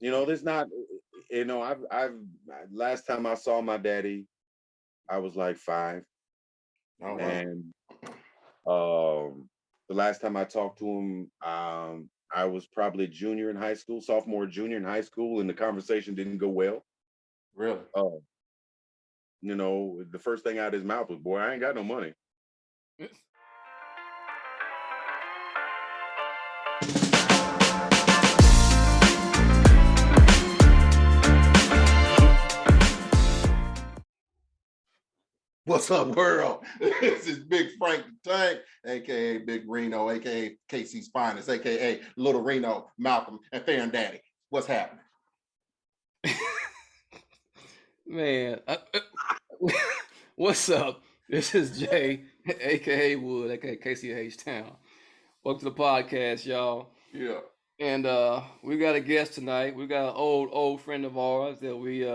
there's not. I've last time I saw my daddy, I was like 5, Oh wow. and the last time I talked to him, I was probably junior in high school, sophomore, junior in high school, and the conversation didn't go well. Really? Uh, the first thing out of his mouth was, "Boy, I ain't got no money." What's up, world? This is Big Frank the Tank, aka Big Reno, aka KC's finest, aka Little Reno, Malcolm, and Farron Daddy. What's happening? Man, what's up? This is Jay, aka Wood, aka KCH Town. Welcome to the podcast, y'all. Yeah. And we got a guest tonight. We got an old friend of ours that we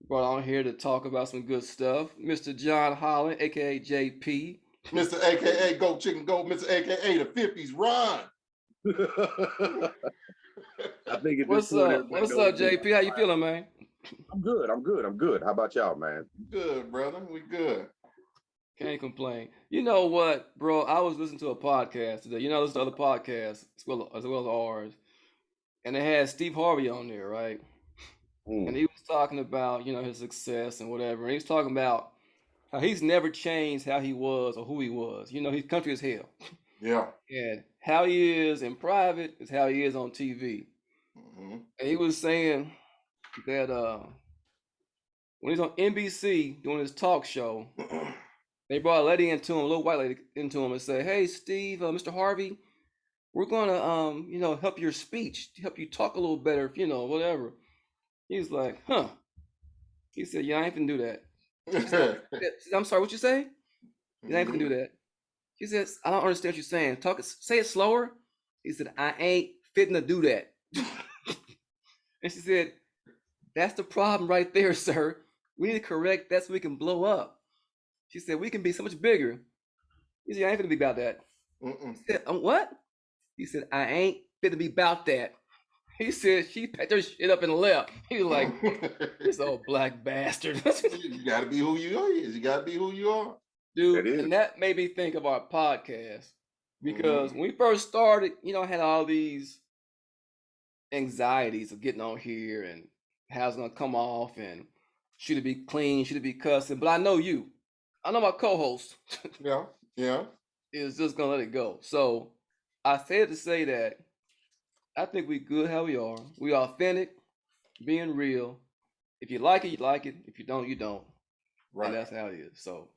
brought on here to talk about some good stuff. Mr. John Holland, aka JP. Mr. AKA Go Chicken Go, Mr. AKA the 50s Run. I think at this What's point, up? What's up, JP? How you feeling, man? I'm good. How about y'all, man? Good, brother. We good. Can't complain. You know what, bro? I was listening to a podcast today. I listen to other podcasts as well as ours. And they had Steve Harvey on there, right? And he was talking about, his success and whatever. And he was talking about how he's never changed how he was or who he was. He's country as hell. Yeah. And how he is in private is how he is on TV. Mm-hmm. And he was saying that when he's on NBC doing his talk show, they brought a lady into him, a little white lady into him, and said, "Hey, Steve, Mr. Harvey, we're gonna, help your speech, help you talk a little better, whatever." He's like, "Huh?" He said, "Yeah, I ain't gonna do that." Said, "I'm sorry, what you say?" "You ain't gonna do that." He says, "I don't understand what you're saying. Say it slower." He said, "I ain't fitting to do that." And she said, "That's the problem right there, sir. We need to correct that so we can blow up." She said, "We can be so much bigger." He said, "I ain't gonna be about that." He said, "What?" He said, "I ain't fit to be about that." He said she packed her shit up and left. He was like, "This old black bastard." You gotta be who you are. You gotta be who you are. Dude, and that made me think of our podcast. Because when we first started, I had all these anxieties of getting on here and how it's gonna come off and should it be clean, should it be cussing. But I know you. I know my co-host. Yeah. Is just gonna let it go. So I said to say that I think we good how we are. We authentic, being real. If you like it, you like it. If you don't, you don't. Right. And that's how it is. So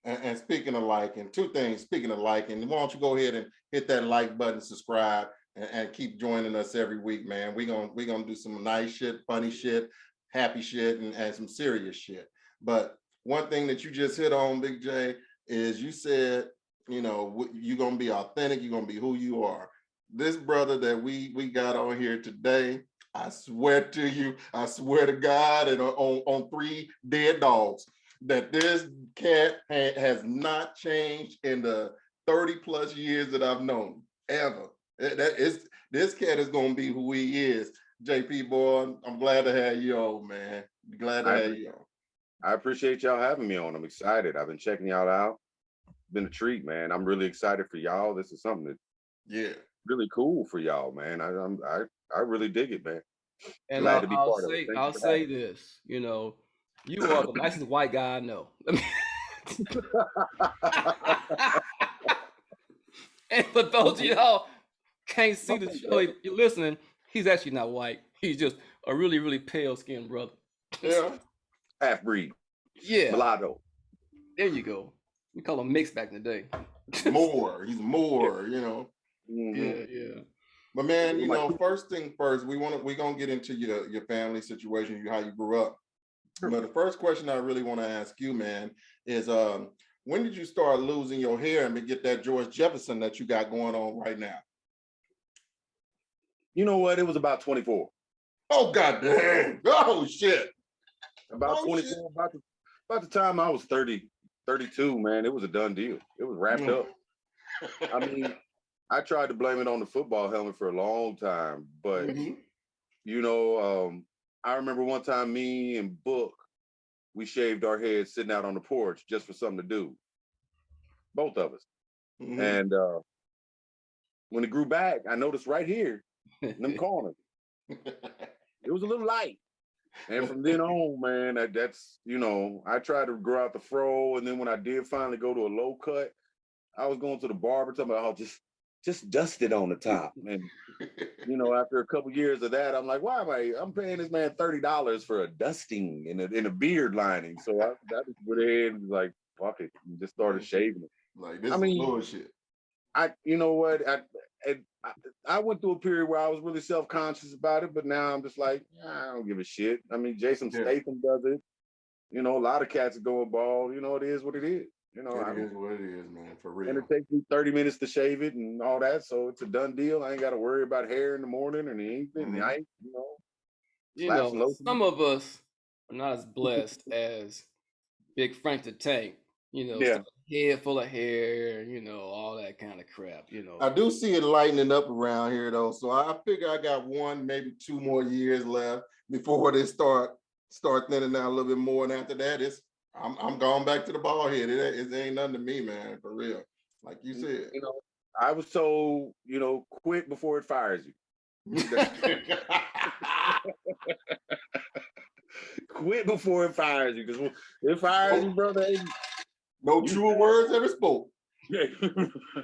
and speaking of liking, two things. Speaking of liking, why don't you go ahead and hit that like button, subscribe, and keep joining us every week, man. We're gonna do some nice shit, funny shit, happy shit, and some serious shit. But one thing that you just hit on, Big J, is you said, you're gonna be authentic, you're gonna be who you are. This brother that we got on here today, I swear to you, I swear to God, and on 3 dead dogs, that this cat has not changed in the 30 plus years that I've known him, ever. This cat is gonna be who he is. JP boy, I'm glad to have you on, man. Glad to have you on. I appreciate y'all having me on. I'm excited. I've been checking y'all out. It's been a treat, man. I'm really excited for y'all. This is something that really cool for y'all, man. I really dig it, man. And glad to be part of it. I'll say this, you are the nicest white guy I know. And for those of y'all can't see the show, you're listening, he's actually not white. He's just a really, really pale skinned brother. Yeah. Half breed. Yeah. Mulatto. There you go. We call him mixed back in the day. He's more, Yeah. But man, first thing first, we're gonna get into your family situation, how you grew up. Sure. But the first question I really want to ask you, man, is when did you start losing your hair and get that George Jefferson that you got going on right now? You know what? It was about 24. Oh goddamn! Oh shit! About 24. Shit. About the time I was 30, 32, man, it was a done deal. It was wrapped up. I mean, I tried to blame it on the football helmet for a long time, but You know, I remember one time me and Book, we shaved our heads sitting out on the porch just for something to do, both of us. Mhm. And when it grew back, I noticed right here in them corners, it was a little light. And from then on, man, that's, you know, I tried to grow out the fro. And then when I did finally go to a low cut, I was going to the barber talking about, oh, just dust it on the top. And, you know, after a couple years of that, I'm like, why am I'm paying this man $30 for a dusting in a beard lining. So I just went ahead and was like, fuck it, and just started shaving it. Like, this I is mean, bullshit. you know what? I went through a period where I was really self-conscious about it, but now I'm just like, I don't give a shit. I mean, Jason Statham does it. You know, a lot of cats are going bald. You know, it is what it is. You know, it is what it is, man, for real. And it takes me 30 minutes to shave it and all that, so it's a done deal. I ain't got to worry about hair in the morning or anything. Mm-hmm. You know, some of us are not as blessed as Big Frank the Tank. You know, head full of hair, you know, all that kind of crap, you know. I do see it lightening up around here though. So I figure I got 1, maybe 2 more years left before they start thinning out a little bit more. And after that, I'm going back to the bald head. It ain't nothing to me, man, for real. Like you said. You know, I was told, you know, quit before it fires you. Quit before it fires you, because it fires you, brother. No true words ever spoke. Let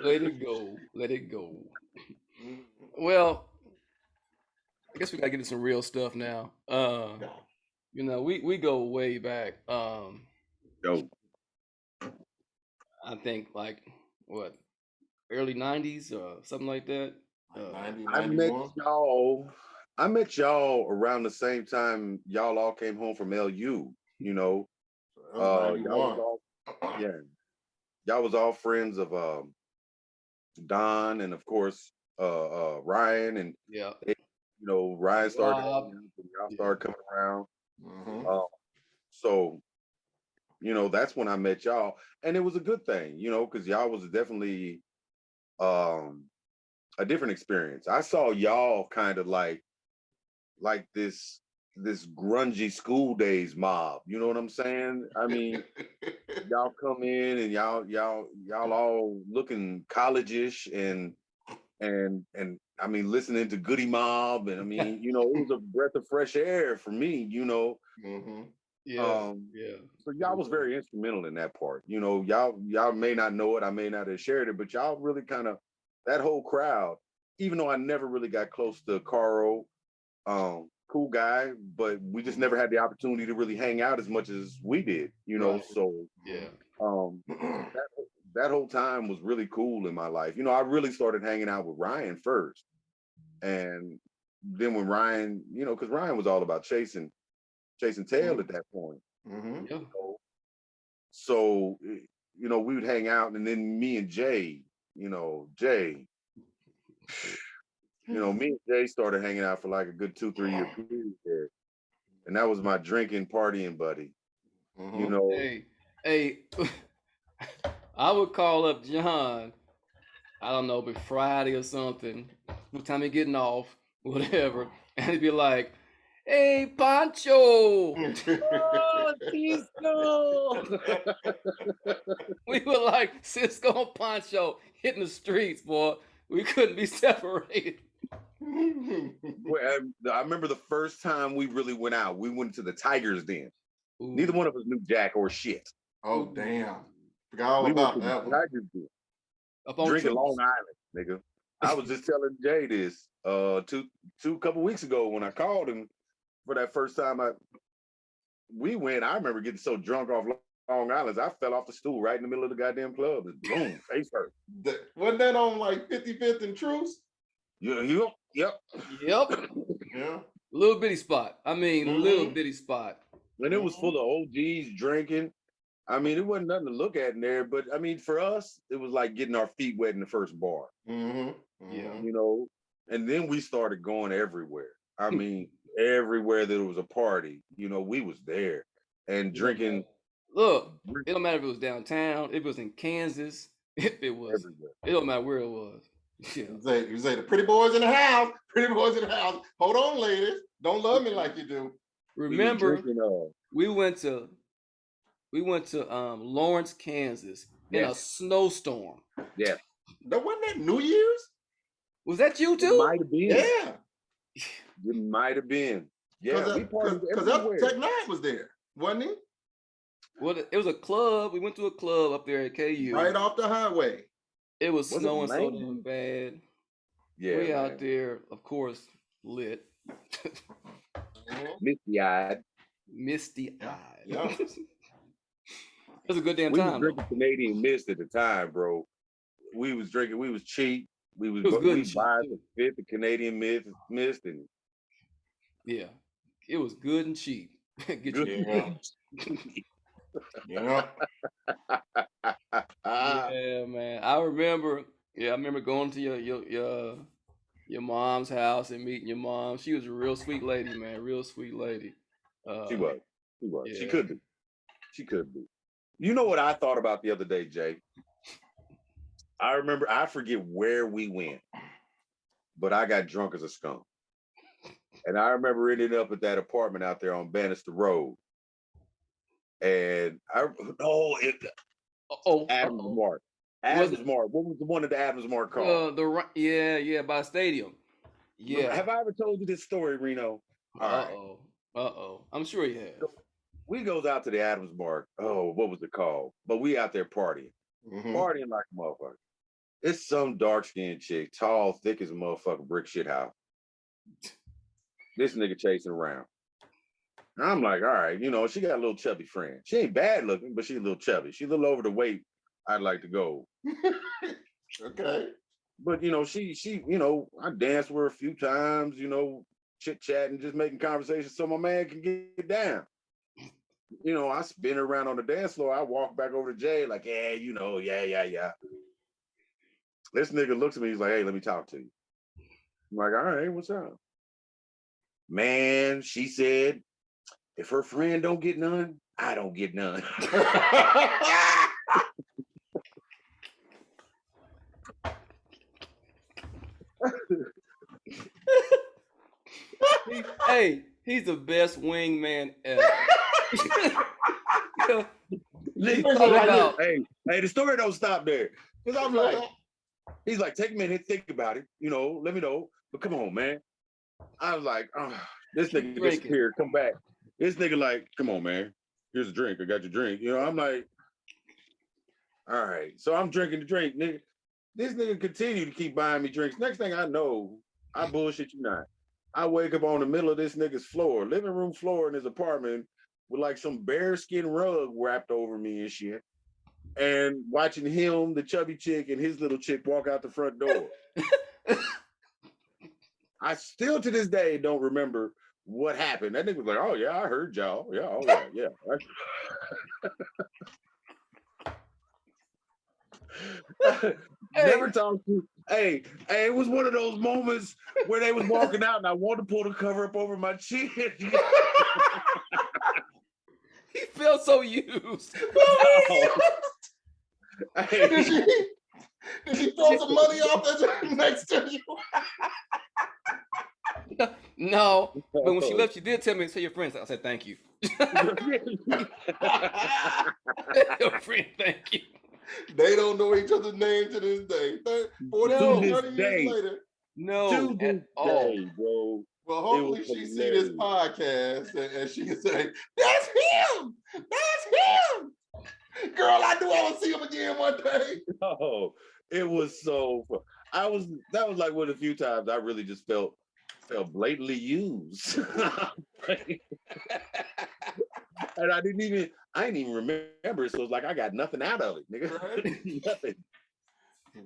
it go. Let it go. Well, I guess we gotta get to some real stuff now. You know, we go way back. Yo. I think like what, early 90s or something like that. 90, I met y'all around the same time y'all all came home from LU, you know. Y'all was all friends of Don and of course Ryan, and you know, Ryan started y'all started coming around. Mm-hmm. So you know, that's when I met y'all, and it was a good thing, you know, because y'all was definitely a different experience. I saw y'all kind of like this grungy school days mob. You know what I'm saying? I mean, y'all come in and y'all all looking college-ish and I mean, listening to Goody Mob, and I mean, you know, it was a breath of fresh air for me, you know. Mm-hmm. So y'all was very instrumental in that part. You know, y'all may not know it, I may not have shared it, but y'all really kind of, that whole crowd, even though I never really got close to Carl, cool guy, but we just never had the opportunity to really hang out as much as we did, you know. So that whole time was really cool in my life. You know, I really started hanging out with Ryan first, and then when Ryan, you know, because Ryan was all about chasing tail at that point. Mm-hmm. You know? So you know, we would hang out, and then me and Jay, you know, you know, me and Jay started hanging out for like a good 2-3 year period there. And that was my drinking, partying buddy. Mm-hmm. You know. Hey, I would call up John, I don't know, but Friday or something, what time he getting off, whatever, and he'd be like, hey, Pancho! Oh, Cisco! We were like Cisco and Pancho hitting the streets, boy. We couldn't be separated. Well, I remember the first time we really went out, we went to the Tiger's Den. Ooh. Neither one of us knew jack or shit. Oh, damn. Forgot all about that one. Tiger's Den. Drinking Long Island, nigga. I was just telling Jay this couple weeks ago when I called him for that first time we went. I remember getting so drunk off Long Island, I fell off the stool right in the middle of the goddamn club. And boom, face hurt. Wasn't that on like 55th and Truce? Yep. Yeah. Little bitty spot. I mean, little bitty spot. And it was full of OGs drinking. I mean, it wasn't nothing to look at in there, but I mean, for us, it was like getting our feet wet in the first bar. Mm-hmm. Yeah. You know, and then we started going everywhere. I mean, everywhere that it was a party, you know, we was there and drinking. Look, it don't matter if it was downtown, if it was in Kansas, if it was, everywhere. It don't matter where it was. Yeah. You say the pretty boys in the house. Pretty boys in the house. Hold on, ladies. Don't love me like you do. Remember, we went to Lawrence, Kansas in a snowstorm. Yeah. That wasn't that New Year's? Was that you too? It might have been. Yeah. It might have been. Yeah, because Tech Nine was there, wasn't he? Well, it was a club. We went to a club up there at KU. Right off the highway. It was snowing so damn bad. Yeah. We out there, of course, lit. Misty-eyed. Yeah. It was a good damn time. We was drinking Canadian Mist at the time, bro. We was drinking. We was cheap. We buy the fifth, the Canadian Mist, and yeah, it was good and cheap. Yeah, man. I remember going to your mom's house and meeting your mom. She was a real sweet lady, man. Real sweet lady. She was. Yeah. She could be. You know what I thought about the other day, Jay? I forget where we went, but I got drunk as a skunk. And I remember ending up at that apartment out there on Bannister Road. And Adams Mark. Adams Mark. What was the one at the Adams Mark called? By the stadium. Yeah. Have I ever told you this story, Reno? I'm sure you have. So we goes out to the Adams Mark. Oh, what was it called? But we out there partying. Partying like a motherfucker. It's some dark-skinned chick, tall, thick as a motherfucking brick shit house. This nigga chasing around. I'm like, all right, she got a little chubby friend. She ain't bad looking, but she's a little chubby. She's a little over the weight I'd like to go. Okay. But she I danced with her a few times, chit-chatting, just making conversation so my man can get down. I spin around on the dance floor. I walk back over to Jay, like, yeah. This nigga looks at me, he's like, hey, let me talk to you. I'm like, all right, what's up? Man, she said, if her friend don't get none, I don't get none. He's the best wingman ever. Hey, the story don't stop there. Because I'm like, he's like, take a minute, think about it. Let me know. But come on, man. I was like, this nigga disappeared, come back. This nigga like, come on, man. Here's a drink. I got your drink. I'm like, all right. So I'm drinking the drink, nigga. This nigga continued to keep buying me drinks. Next thing I know, I bullshit you not. I wake up on the middle of this nigga's floor, living room floor in his apartment with like some bearskin rug wrapped over me and shit. And watching him, the chubby chick, and his little chick walk out the front door. I still to this day don't remember what happened. That nigga was like, oh yeah, I heard y'all. Yeah, all right, yeah. Never talked to. Hey, it was one of those moments where they was walking out and I wanted to pull the cover up over my chin. He felt so used. Hey. Did she throw some money off next to you? No, but when she left, she did tell me to tell your friends. I said thank you. Your friend, thank you. They don't know each other's name to this day. 30 years later. No, at all, bro. Well, hopefully she see this podcast and she can say, "That's him. That's him." Girl, I knew I would see him again one day. Oh, it was so fun. That was like one of the few times I really just felt blatantly used. And I didn't even remember it. So it was like I got nothing out of it, nigga. Right? Nothing.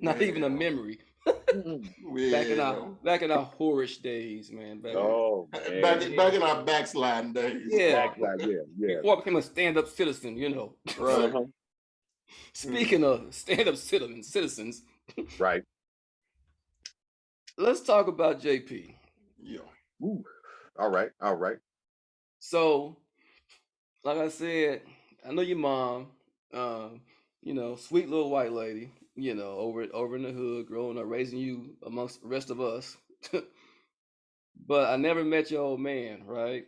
Not even a memory. Back in our whorish days, man. Back in our backsliding days. Yeah. Yeah. Before I became a stand-up citizen, Right. Speaking of stand-up citizens. Right. Let's talk about JP. Yeah. Ooh. All right. So, like I said, I know your mom, sweet little white lady, over in the hood, growing up, raising you amongst the rest of us. But I never met your old man, right?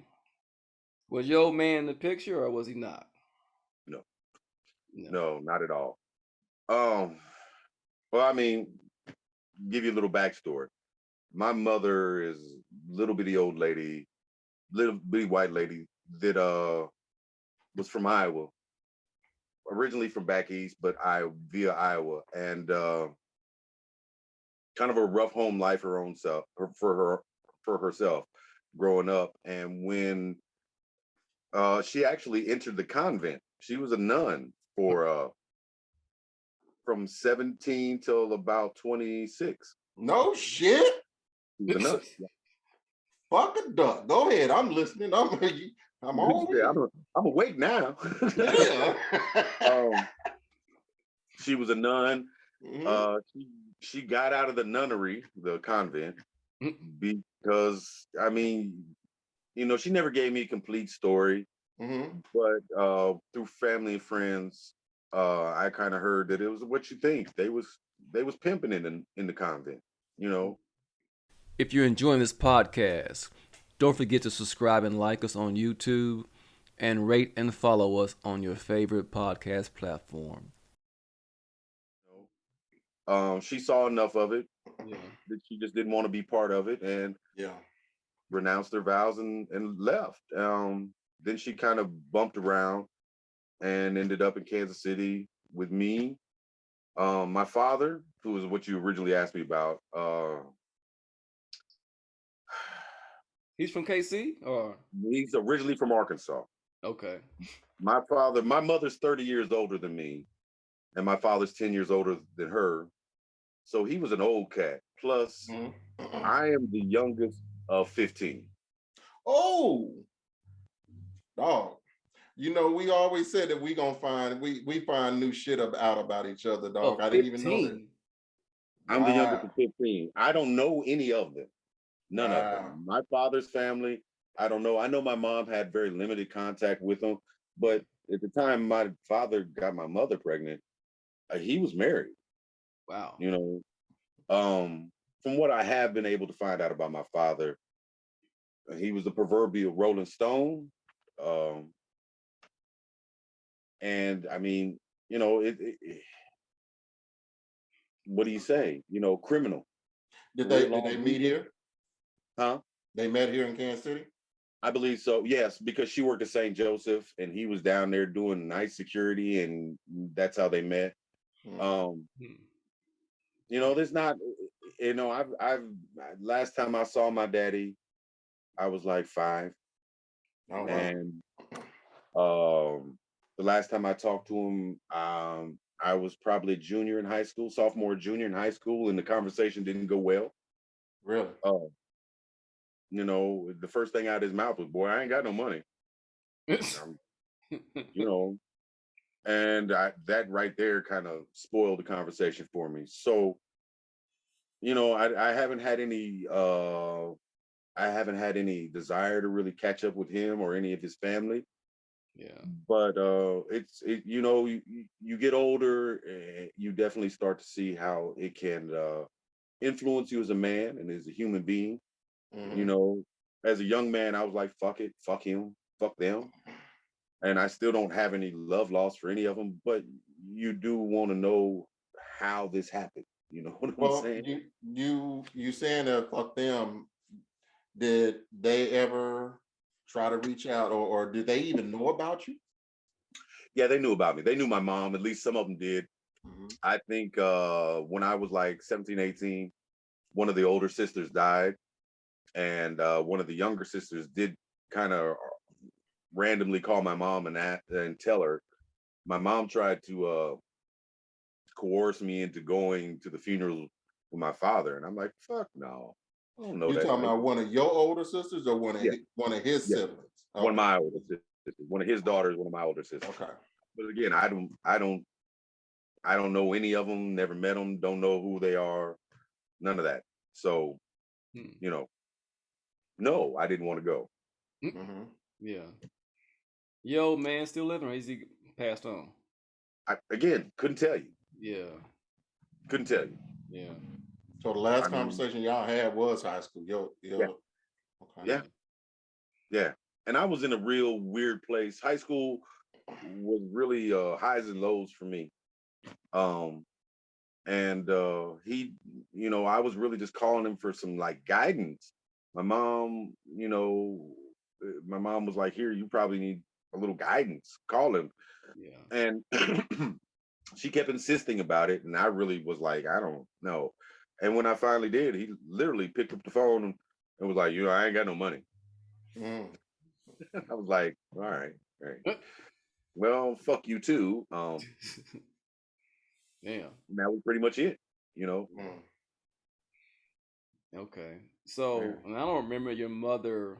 Was your old man in the picture, or was he not? No, No. no, not at all. Well, I mean, give you a little backstory. My mother is a little bitty old lady, little bitty white lady that was from Iowa, originally from back east, but I via Iowa, and kind of a rough home life her own self for herself growing up. And when she actually entered the convent, she was a nun for from 17 till about 26. No shit. She was a nun. Fuck a duck. Go ahead. I'm listening. I'm all Yeah, I'm awake now. Yeah. She was a nun. Mhm. She got out of the nunnery, the convent, because I mean, she never gave me a complete story, but through family and friends, I kind of heard that it was what you think. They was pimping in the convent, If you're enjoying this podcast, don't forget to subscribe and like us on YouTube, and rate and follow us on your favorite podcast platform. She saw enough of it Yeah. that she just didn't want to be part of it, and renounced her vows and left. Then she kind of bumped around and ended up in Kansas City with me. My father, who is what you originally asked me about, He's from KC, or he's originally from Arkansas. okay. My mother's 30 years older than me, and my father's 10 years older than her. So he was an old cat. Plus, I am the youngest of 15. Oh, dog. We always said that we find new shit out about each other, dog. I didn't even know that. I'm the youngest of 15. I don't know any of them. None of them. My father's family, I don't know. I know my mom had very limited contact with them, but at the time my father got my mother pregnant, he was married. Wow. From what I have been able to find out about my father, he was the proverbial Rolling Stone. And I mean, what do you say? Criminal. Did they meet here? Huh? They met here in Kansas City? I believe so. Yes, because she worked at St. Joseph and he was down there doing night security, and that's how they met. There's not, I've last time I saw my daddy, I was like 5. Oh, wow. And the last time I talked to him, I was probably sophomore, junior in high school, and the conversation didn't go well. Really? The first thing out of his mouth was, "Boy, I ain't got no money." And that right there kind of spoiled the conversation for me. So, I haven't had any desire to really catch up with him or any of his family. Yeah. But you get older, you definitely start to see how it can influence you as a man and as a human being. As a young man, I was like, fuck it, fuck him, fuck them. And I still don't have any love lost for any of them, but you do want to know how this happened. You know what I'm saying? You saying that fuck them, did they ever try to reach out, or did they even know about you? Yeah, they knew about me. They knew my mom. At least some of them did. I think when I was like 17, 18, one of the older sisters died. And one of the younger sisters did kind of randomly call my mom and tell her. My mom tried to coerce me into going to the funeral with my father. And I'm like, fuck no. I don't know You that. talking about one of your older sisters or one of his siblings? Okay. One of my older sisters. One of his daughters, one of my older sisters. Okay. But again, I don't know any of them, never met them, don't know who they are, none of that. So, no, I didn't want to go. Yeah. Yo, man, still living, or is he passed on? I, again, couldn't tell you. Yeah. Couldn't tell you. Yeah. So the last conversation y'all had was high school. Yeah. Okay. Yeah. And I was in a real weird place. High school was really highs and lows for me. And he, I was really just calling him for some like guidance. My mom, my mom was like, here, you probably need a little guidance. Call him. Yeah. And she kept insisting about it. And I really was like, I don't know. And when I finally did, he literally picked up the phone and was like, I ain't got no money. I was like, all right. Well, fuck you too. Damn. That was pretty much it, Okay. So, and I don't remember your mother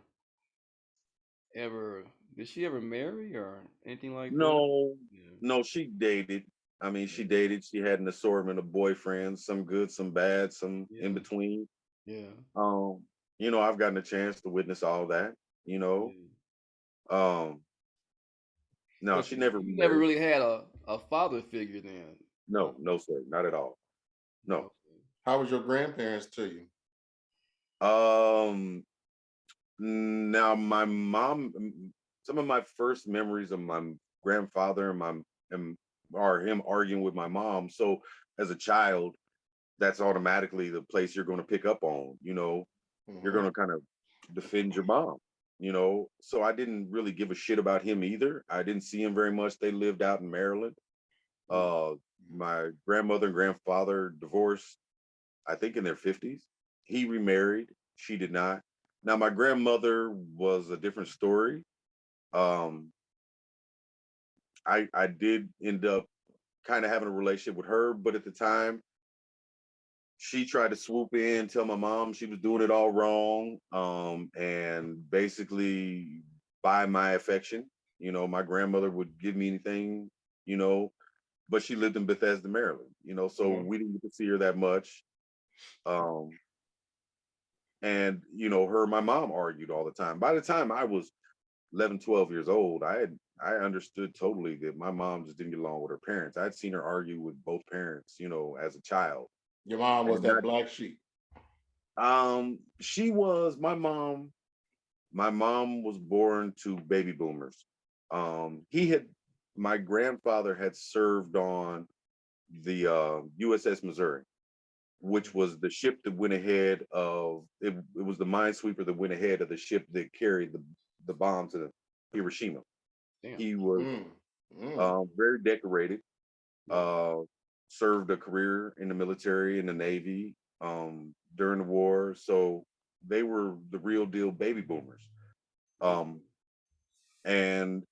did she ever marry or anything like that? No, she dated. I mean, she dated. She had an assortment of boyfriends, some good, some bad, some in between. Yeah. I've gotten a chance to witness all that, No, but she you never never really had a father figure then. No, sir, not at all. No. Okay. How was your grandparents to you? Now my mom, some of my first memories of my grandfather are him arguing with my mom. So as a child, that's automatically the place you're going to pick up on, you're going to kind of defend your mom, so I didn't really give a shit about him either. I didn't see him very much. They lived out in Maryland. My grandmother and grandfather divorced, I think in their 50s. He remarried. She did not. Now my grandmother was a different story. I did end up kind of having a relationship with her, but at the time she tried to swoop in, tell my mom she was doing it all wrong, and basically buy my affection. My grandmother would give me anything, but she lived in Bethesda, Maryland, so we didn't get to see her that much. And her and my mom argued all the time. By the time I was 11, 12 years old, I understood totally that my mom just didn't get along with her parents. I'd seen her argue with both parents, as a child. Your mom was that black sheep? She was. My mom was born to baby boomers. My grandfather had served on the USS Missouri, which was the ship that went ahead of it. It was the minesweeper that went ahead of the ship that carried the bomb to Hiroshima. Damn. He was very decorated. Served a career in the military, in the Navy, during the war. So they were the real deal baby boomers. And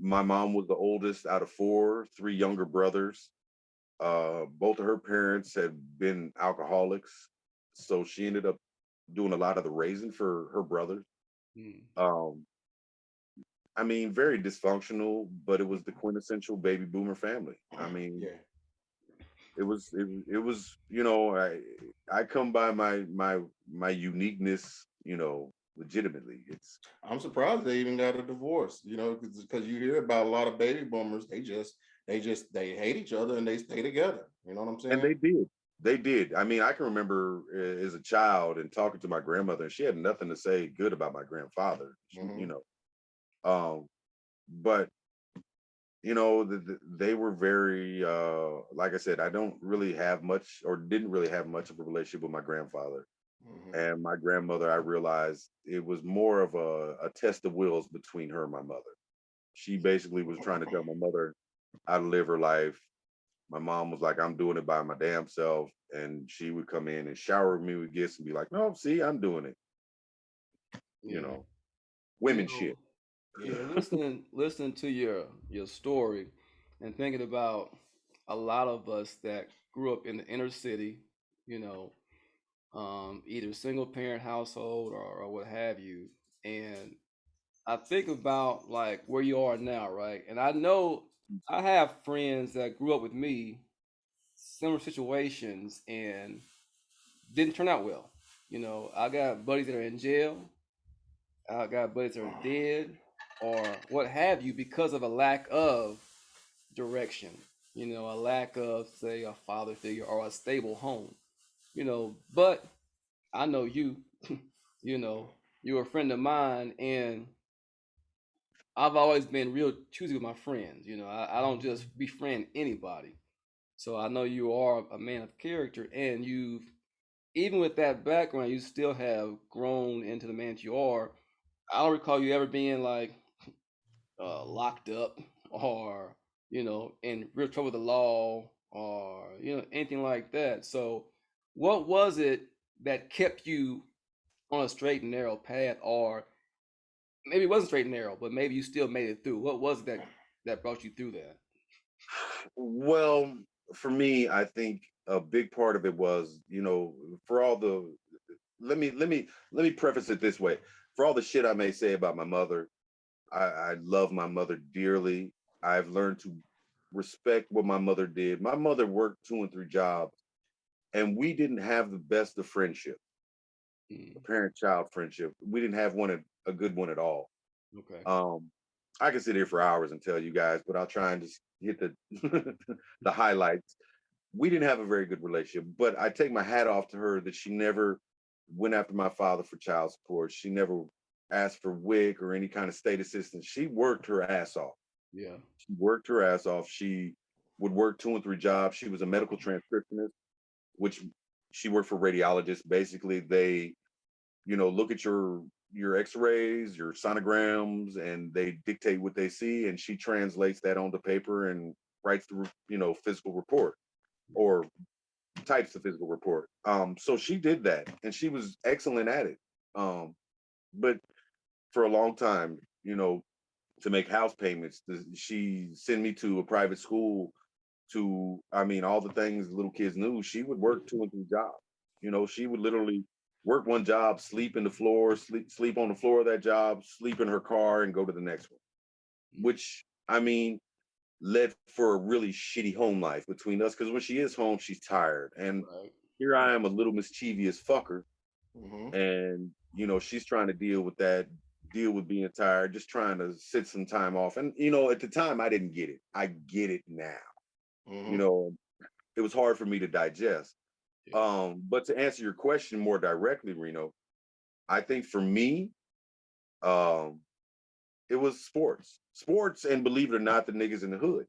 my mom was the oldest out of three younger brothers. Both of her parents had been alcoholics, so she ended up doing a lot of the raising for her brothers. I mean, very dysfunctional, but it was the quintessential baby boomer family. I mean, it was, I come by my uniqueness, legitimately. I'm surprised they even got a divorce, because you hear about a lot of baby boomers. They hate each other and they stay together. You know what I'm saying? And they did. I mean, I can remember as a child and talking to my grandmother, and she had nothing to say good about my grandfather. But they were very like I said, I don't really have much, or didn't really have much of a relationship with my grandfather. And my grandmother, I realized it was more of a test of wills between her and my mother. She basically was trying to tell my mother how to live her life. My mom was like, I'm doing it by my damn self. And she would come in and shower me with gifts and be like, no, see, I'm doing it. Women shit. Yeah, listening to your story and thinking about a lot of us that grew up in the inner city, either single parent household or what have you. And I think about like where you are now, right? And I know I have friends that grew up with me, similar situations, and didn't turn out well. I got buddies that are in jail. I got buddies that are dead or what have you because of a lack of direction. a lack of, say, a father figure or a stable home, but I know you, you're a friend of mine, and I've always been real choosy with my friends. I don't just befriend anybody. So I know you are a man of character, and even with that background, you still have grown into the man that you are. I don't recall you ever being like locked up or in real trouble with the law or anything like that. So, what was it that kept you on a straight and narrow path, or maybe it wasn't straight and narrow, but maybe you still made it through? What was it that brought you through that? Well, for me, I think a big part of it was, for all the let me preface it this way. For all the shit I may say about my mother, I love my mother dearly. I've learned to respect what my mother did. My mother worked 2 and 3 jobs, and we didn't have the best of friendship, Mm, parent-child friendship. We didn't have a good one at all. okay. Um, I could sit here for hours and tell you guys, but I'll try and just hit the the highlights. We didn't have a very good relationship, but I take my hat off to her that she never went after my father for child support. She never asked for WIC or any kind of state assistance. She worked her ass off. Yeah. She worked her ass off. She would work 2 and 3 jobs. She was a medical transcriptionist, which she worked for radiologists. Basically, they, look at your x-rays, your sonograms, and they dictate what they see, and she translates that onto paper and writes the, physical report, or types the physical report. So she did that, and she was excellent at it. But for a long time, to make house payments, she sent me to a private school to, I mean, all the things little kids knew. She would work 2 and 3 jobs. She would literally work one job, sleep in the floor, sleep on the floor of that job, sleep in her car, and go to the next one. Which, I mean, led for a really shitty home life between us, because when she is home, she's tired. And Right. here I am, a little mischievous fucker, Mm-hmm. and she's trying to deal with being tired, just trying to sit some time off. And at the time, I didn't get it. I get it now. You Mm-hmm. know, it was hard for me to digest. Yeah. But to answer your question more directly, Reno, I think for me, um, it was sports, and believe it or not, the niggas in the hood.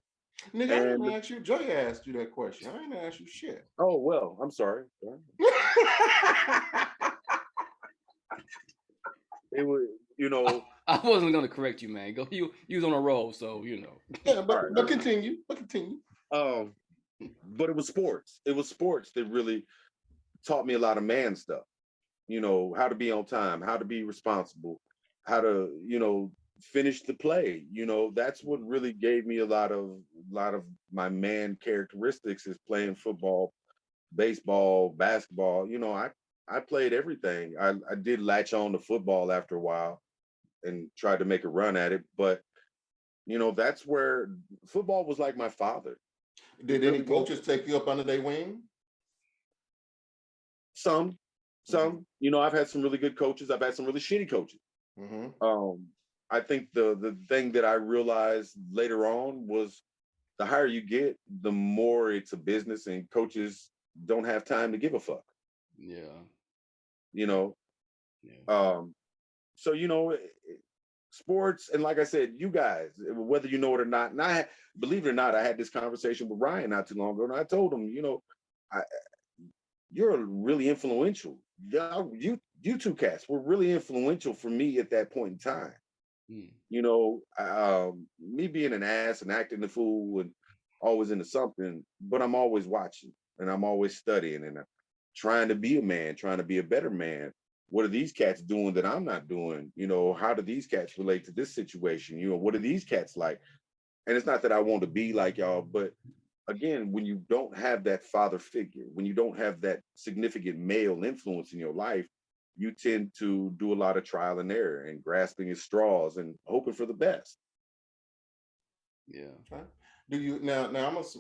Nigga, I didn't And ask you. Joy asked you that question. I didn't ask you shit. oh well, I'm sorry. It was, I wasn't gonna correct you, man. Go, you was on a roll, so Yeah, all but right. but continue. But continue. Um, but it was sports. It was sports that really taught me a lot of man stuff. How to be on time, how to be responsible, how to, finish the play. That's what really gave me a lot of my man characteristics, is playing football, baseball, basketball. I played everything. I did latch on to football after a while and tried to make a run at it, but that's where football was like my father. It Did any really was. coaches take you up under their wing? Some, Mm-hmm. some. I've had some really good coaches. I've had some really shitty coaches. Mm-hmm. Um, I think the thing that I realized later on was, the higher you get, the more it's a business, and coaches don't have time to give a fuck. Yeah. You know, Yeah. um, so sports, and like I said, you guys, whether you know it or not, and believe it or not, I had this conversation with Ryan not too long ago, and I told him, I, you're really influential. You two cats were really influential for me at that point in time. Mm. Me being an ass and acting the fool and always into something, but I'm always watching, and I'm always studying, and I'm trying to be a man, trying to be a better man. What are these cats doing that I'm not doing? How do these cats relate to this situation? What are these cats like? And it's not that I want to be like y'all, but again, when you don't have that father figure, when you don't have that significant male influence in your life, you tend to do a lot of trial and error and grasping at straws and hoping for the best. Yeah. Okay. Do you now? I'm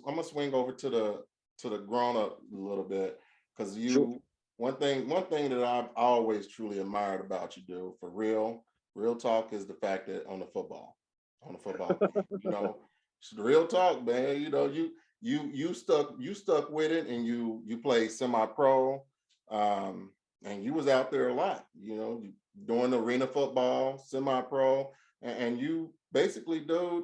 gonna swing over to the grown up a little bit, because Sure. one thing that I've always truly admired about you, dude, for real talk, is the fact that on the football, you know, it's the real talk, man. you stuck with it, and you played semi-pro, and you was out there a lot, doing arena football, semi-pro, and you basically, dude,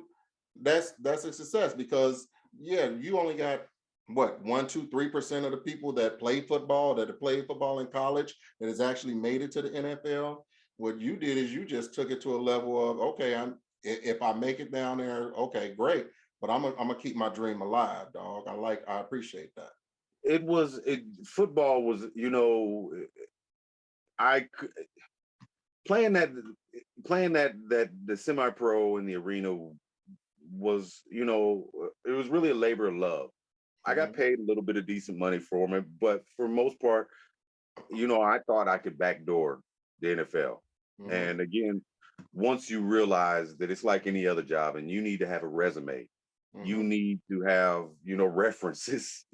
that's a success, because you only got what, 1, 2, 3% of the people that play football, that have played football in college, that has actually made it to the NFL. What you did is you just took it to a level of, okay, if I make it down there, okay, great, but I'm gonna keep my dream alive, dog. I appreciate that. Football was, I playing that the semi-pro in the arena was, it was really a labor of love. I got paid a little bit of decent money for it, but for most part, I thought I could backdoor the NFL. And again, once you realize that it's like any other job, and you need to have a resume, you need to have, references.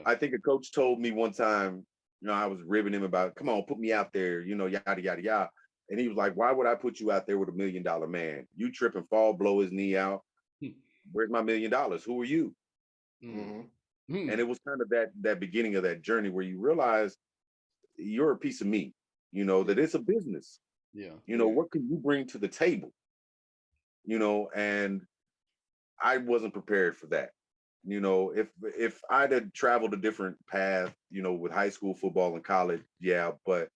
I think a coach told me one time, I was ribbing him about, come on, put me out there, yada, yada, yada. And he was like, why would I put you out there with $1 million man? You trip and fall, blow his knee out. Where's my $1 million? Who are you? And it was kind of that beginning of that journey where you realize you're a piece of meat, that it's a business. What can you bring to the table? And I wasn't prepared for that. If I'd have traveled a different path, with high school football and college, yeah. But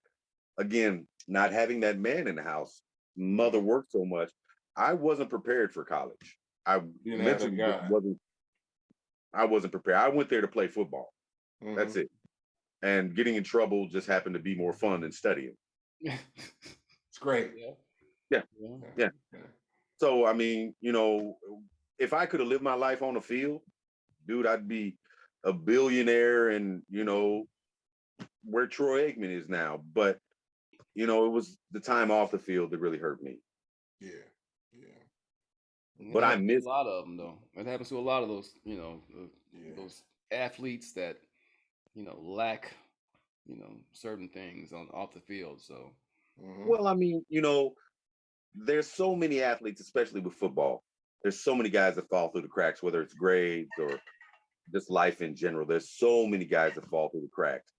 again, not having that man in the house, mother worked so much, I wasn't prepared for college. I mentally wasn't prepared. I went there to play football. That's it. And getting in trouble just happened to be more fun than studying. It's great. Yeah. So, I mean, if I could have lived my life on the field, dude, I'd be a billionaire and, where Troy Aikman is now. But, it was the time off the field that really hurt me. Yeah. But I missed a lot of them, though. It happens to a lot of those, those athletes that, lack, certain things off the field. So, well, I mean, there's so many athletes, especially with football. There's so many guys that fall through the cracks, whether it's grades or just life in general. There's so many guys that fall through the cracks.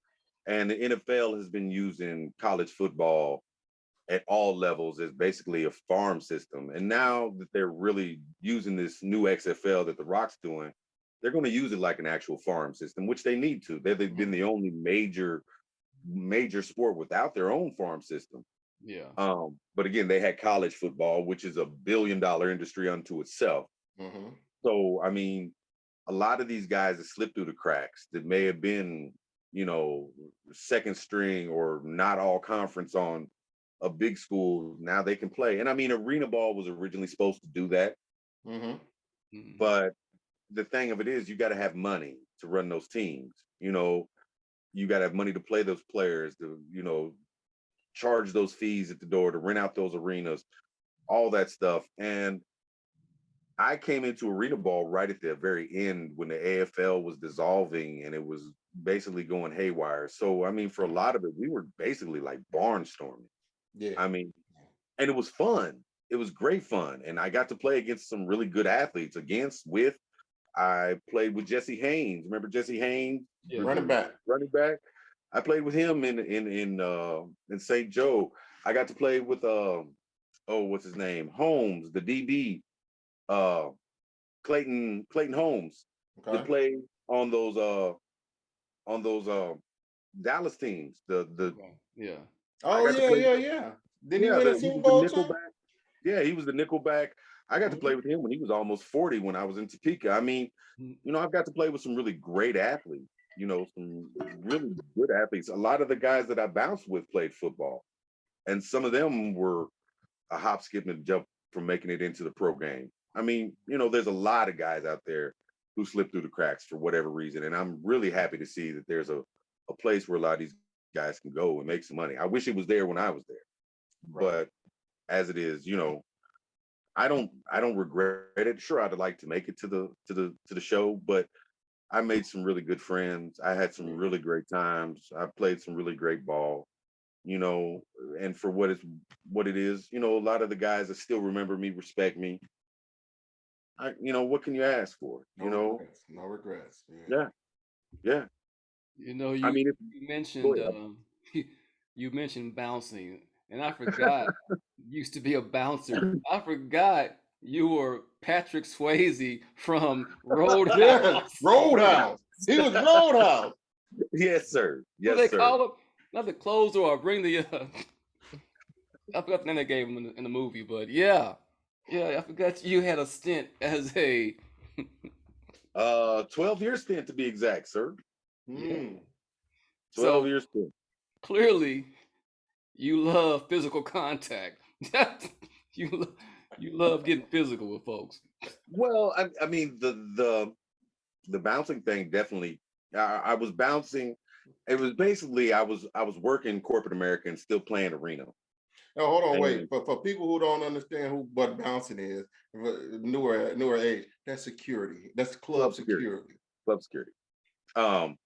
And the NFL has been using college football at all levels as basically a farm system. And now that they're really using this new XFL that The Rock's doing, they're going to use it like an actual farm system, which they need to. They've been the only major sport without their own farm system. Yeah. But again, they had college football, which is $1 billion industry unto itself. So, I mean, a lot of these guys that slipped through the cracks that may have been, second string or not all conference on a big school, now they can play. And I mean, arena ball was originally supposed to do that. But the thing of it is, you got to have money to run those teams. You got to have money to play those players, to, charge those fees at the door, to rent out those arenas, all that stuff. And I came into arena ball right at the very end when the AFL was dissolving and it was basically going haywire. So, I mean, for a lot of it, we were basically like barnstorming. Yeah. I mean, and it was fun. It was great fun. And I got to play against some really good athletes. I played with Jesse Haynes. Remember Jesse Haynes? Yeah. Running back. I played with him in St. Joe. I got to play with what's his name? Holmes, the DB. Clayton Holmes. That played on those Dallas teams. Yeah. Oh yeah. Did he win a Super Bowl? Yeah, he was the nickelback. I got to play with him when he was almost 40 when I was in Topeka. I mean, I've got to play with some really great athletes, some really good athletes. A lot of the guys that I bounced with played football. And some of them were a hop, skip, and a jump from making it into the pro game. I mean, there's a lot of guys out there who slip through the cracks for whatever reason. And I'm really happy to see that there's a place where a lot of these guys can go and make some money. I wish it was there when I was there. Right. But as it is, I don't regret it. Sure, I'd like to make it to the show, but I made some really good friends. I had some really great times. I played some really great ball, and for what it is, a lot of the guys that still remember me, respect me. what can you ask for? No regrets. Yeah. I You mean, go mentioned ahead. you mentioned bouncing, and I forgot you used to be a bouncer. I forgot you were Patrick Swayze from Yeah, Roadhouse. Roadhouse. He was Roadhouse. Yes, sir. What Yes, they sir. call him? Not the closer or bring the. I forgot the name they gave him in the movie, but yeah, I forgot you had a stint as a. 12 year stint to be exact, sir. Yeah. 12 So year stint. clearly, you love physical contact. you you love getting physical with folks. Well, I mean, the bouncing thing definitely. I was bouncing. It was basically I was working corporate America and still playing arena. Now, hold on, wait. And For people who don't understand what bouncing is, newer age, that's security. That's club security. Club security. Um,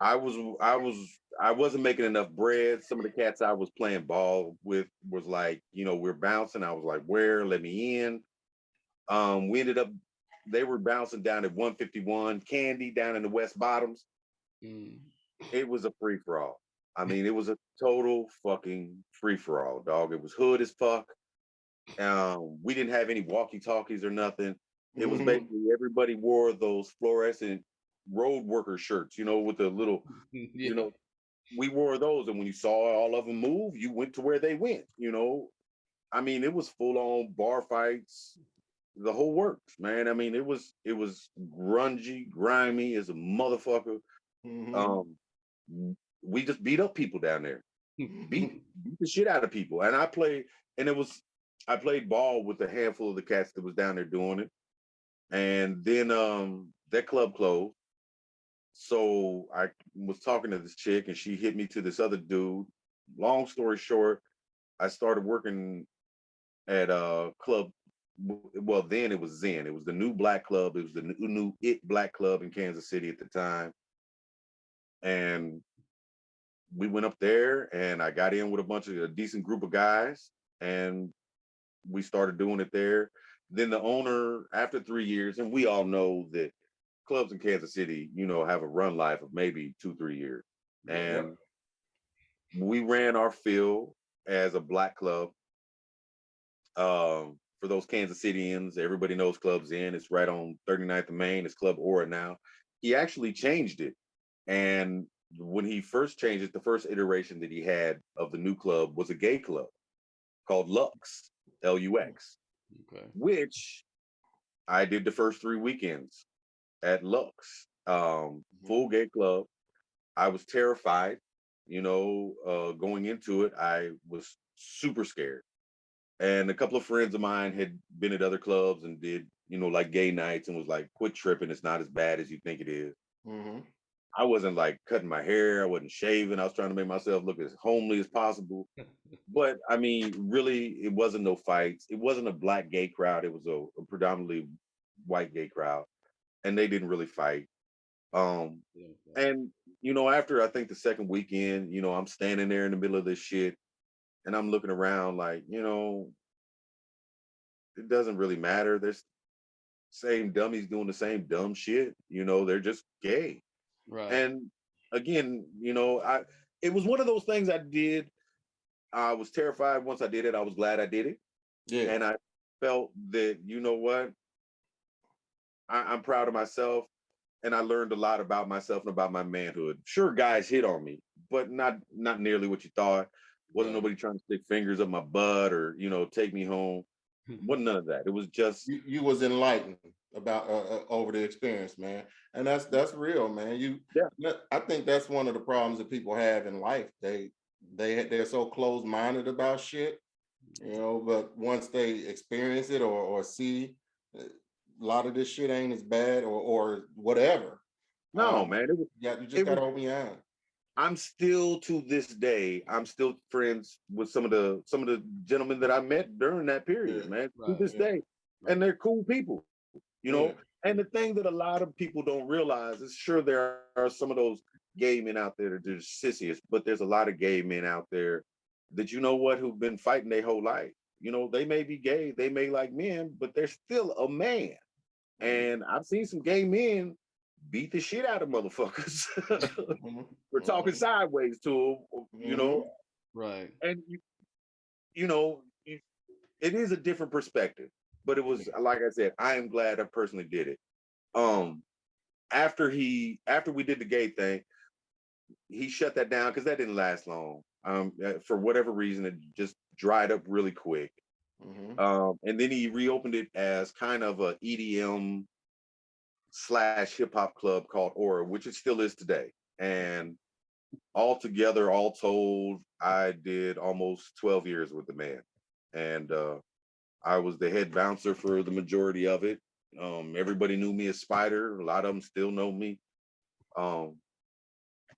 I wasn't making enough bread. Some of the cats I was playing ball with was like, we're bouncing. I was like, where? Let me in. We ended up they were bouncing down at 151 Candy down in the West Bottoms. Mm. It was a free for all. I mean, it was a total fucking free for all, dog. It was hood as fuck. We didn't have any walkie talkies or nothing. It was basically everybody wore those fluorescent road worker shirts, with the little, Yeah. we wore those. And when you saw all of them move, you went to where they went, I mean, it was full on bar fights, the whole works, man. I mean, it was grungy, grimy as a motherfucker. Um, we just beat up people down there, beat the shit out of people. And I played ball with a handful of the cats that was down there doing it. And then that club closed. So I was talking to this chick and she hit me to this other dude. Long story short, I started working at a club. Well, then it was Zen. It was the new black club. It was the new It Black Club in Kansas City at the time. And we went up there and I got in with a decent group of guys and we started doing it there. Then the owner, after 3 years, and we all know that clubs in Kansas City, have a run life of maybe 2-3 years. And we ran our field as a black club. For those Kansas Cityans, everybody knows Club's In. It's right on 39th and Main. It's Club Aura now. He actually changed it. And when he first changed it, the first iteration that he had of the new club was a gay club called Lux, Lux, which I did the first 3 weekends at Lux. Full gay club. I was terrified, going into it. I was super scared. And a couple of friends of mine had been at other clubs and did, like gay nights and was like, quit tripping. It's not as bad as you think it is. I wasn't like cutting my hair. I wasn't shaving. I was trying to make myself look as homely as possible. But I mean, really, it wasn't no fights. It wasn't a black gay crowd. It was a predominantly white gay crowd. And they didn't really fight. And, after I think the second weekend, I'm standing there in the middle of this shit and I'm looking around like, it doesn't really matter. There's same dummies doing the same dumb shit. They're just gay. Right. And again, it was one of those things I did. I was terrified once I did it. I was glad I did it. Yeah. And I felt that, what? I'm proud of myself. And I learned a lot about myself and about my manhood. Sure, guys hit on me, but not nearly what you thought. Wasn't nobody trying to stick fingers up my butt or, take me home. Wasn't none of that. It was just you was enlightened about over the experience, man, and that's real, man. I think that's one of the problems that people have in life. They're so closed-minded about shit, but once they experience it or see a lot of this shit ain't as bad or whatever. No, man. You just gotta open your eyes. I'm still to this day, I'm still friends with some of the gentlemen that I met during that period, man. To this day. And they're cool people, And the thing that a lot of people don't realize is sure there are some of those gay men out there that are sissiest, but there's a lot of gay men out there that who've been fighting their whole life. You know, they may be gay, they may like men, but they're still a man. And I've seen some gay men beat the shit out of motherfuckers for talking sideways to them, you know. Right. And you know, it is a different perspective, but it was, like I said, I am glad I personally did it. After we did the gay thing, he shut that down because that didn't last long. For whatever reason, it just dried up really quick. And then he reopened it as kind of a EDM / hip hop club called Aura, which it still is today. And all together, all told, I did almost 12 years with the man. And I was the head bouncer for the majority of it. Everybody knew me as Spider. A lot of them still know me.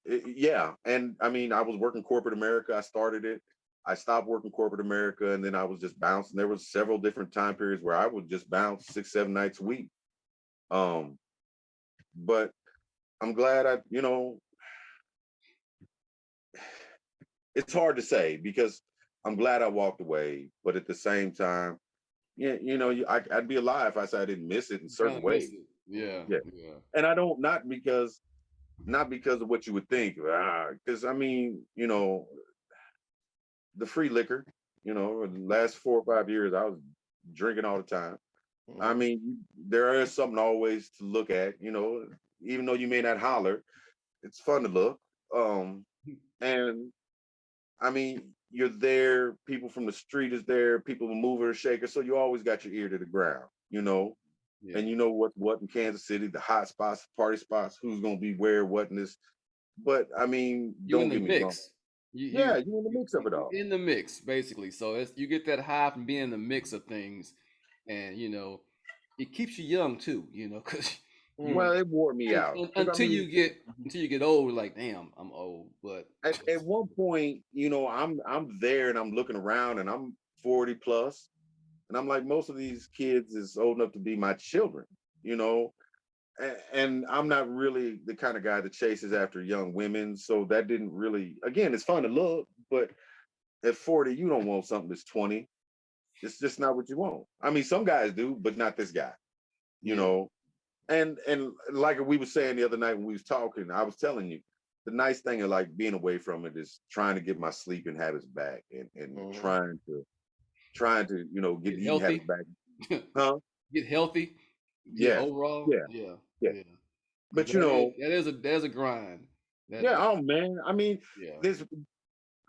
Yeah. And I mean, I was working corporate America. I started it. I stopped working corporate America, and then I was just bouncing. There was several different time periods where I would just bounce 6-7 nights a week. But I'm glad it's hard to say because I'm glad I walked away, but at the same time, yeah, I'd be a lie if I said I didn't miss it in certain ways. Yeah. And I don't, not because of what you would think, because I mean, the free liquor, the last 4 or 5 years, I was drinking all the time. I mean, there is something always to look at, even though you may not holler, it's fun to look. And I mean, you're there, people from the street is there, people will move or shaker, so you always got your ear to the ground, and you know what in Kansas City, the hot spots, party spots, who's gonna be where, what in this. But I mean, don't get me wrong. You're in the mix of it all. In the mix, basically. So you get that high from being in the mix of things, and it keeps you young too. Because well, it wore me out until you get old. Like, damn, I'm old. But at one point, I'm there and I'm looking around and I'm 40 plus, and I'm like, most of these kids is old enough to be my children, and I'm not really the kind of guy that chases after young women. So that didn't really, again, it's fun to look, but at 40, you don't want something that's 20. It's just not what you want. I mean, some guys do, but not this guy, And like we were saying the other night when we was talking, I was telling you, the nice thing of like being away from it is trying to get my sleeping habits back and trying to get eating habits back. Huh? Get healthy. Yeah. Overall. Yeah. But there's a grind. Oh man. I mean,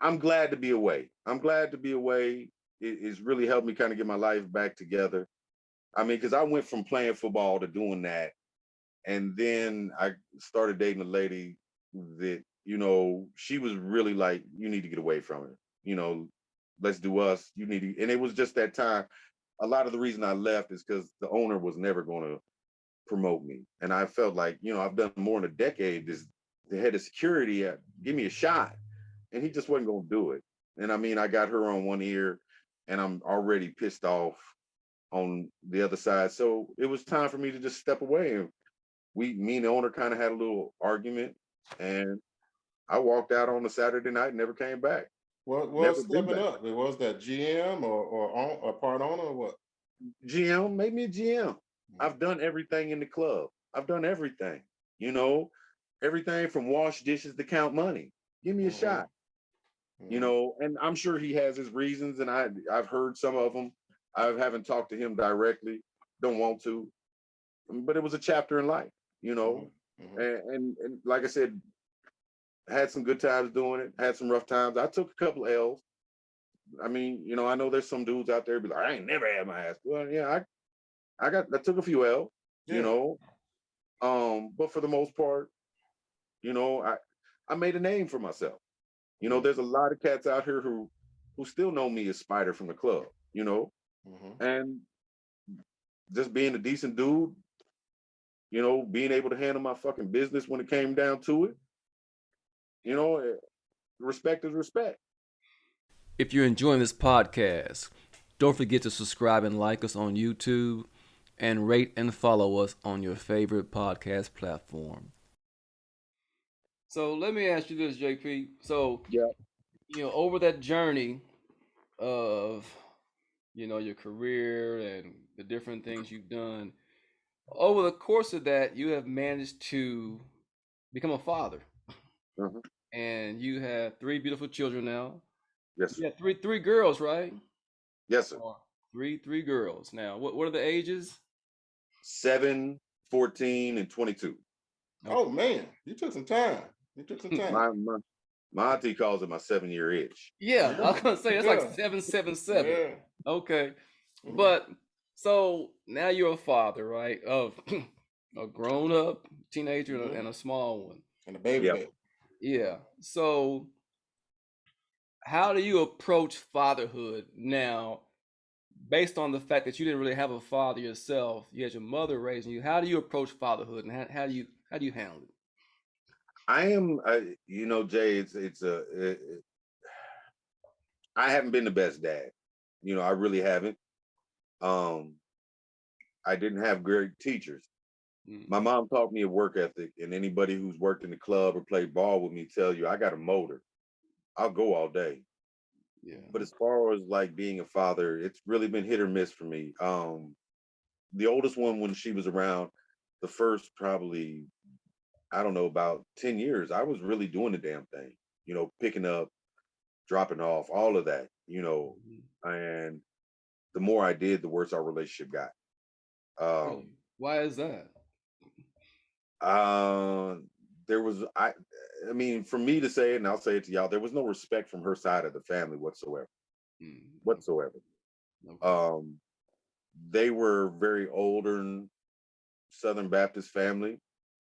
I'm glad to be away. It's really helped me kind of get my life back together. I mean, because I went from playing football to doing that. And then I started dating a lady that, she was really like, you need to get away from it. Let's do us. You need to. And it was just that time. A lot of the reason I left is because the owner was never going to promote me. And I felt like, I've done more than a decade. The head of security, give me a shot. And he just wasn't going to do it. And I mean, I got her on one ear and I'm already pissed off on the other side. So it was time for me to just step away. And me and the owner kind of had a little argument, and I walked out on a Saturday night and never came back. What was stepping up? It was that GM or part owner or what? GM, made me a GM. I've done everything in the club. I've done everything, everything from wash dishes to count money. Give me a shot, and I'm sure he has his reasons, and I've heard some of them. I haven't talked to him directly, don't want to, but it was a chapter in life, and like I said, had some good times doing it, had some rough times. I took a couple of L's. I mean, I know there's some dudes out there be like, I ain't never had my ass. Well, yeah, I took a few L's, but for the most part, I made a name for myself. There's a lot of cats out here who still know me as Spider from the club, and just being a decent dude, being able to handle my fucking business when it came down to it, respect is respect. If you're enjoying this podcast, don't forget to subscribe and like us on YouTube and rate and follow us on your favorite podcast platform. So let me ask you this, JP. So, over that journey of your career and the different things you've done. Over the course of that, you have managed to become a father, Mhm. and you have three beautiful children now. Yes, sir. Yeah, three girls, right? Yes, sir. Or three girls. Now, what are the ages? 7, 14, and 22. Oh Okay. man, you took some time. You took some time. My auntie calls it my 7-year itch. Yeah, I was gonna say it's like Yeah. 777. Yeah. Okay, Mhm. but so now you're a father, right? Of a grown-up teenager and Mhm. a small one. And the baby Yep. baby. Yeah. So how do you approach fatherhood now, based on the fact that you didn't really have a father yourself? You had your mother raising you. How do you approach fatherhood, and how do you handle it? I am, Jay. I haven't been the best dad. I really haven't. Um, I didn't have great teachers. My Mm, mom taught me a work ethic, and anybody who's worked in the club or played ball with me tell you I got a motor. I'll go all day. yeah. But as far as like being a father, it's really been hit or miss for me. The oldest one, when she was around, the first probably, I don't know, about 10 years, I was really doing the damn thing, picking up, dropping off, all of that. Mhm. And the more I did, the worse our relationship got. Um, Really? Why is that? uh, there was, I mean, for me to say it, and I'll say it to y'all, there was no respect from her side of the family whatsoever, Mm, whatsoever. okay. Um, they were very older Southern Baptist family,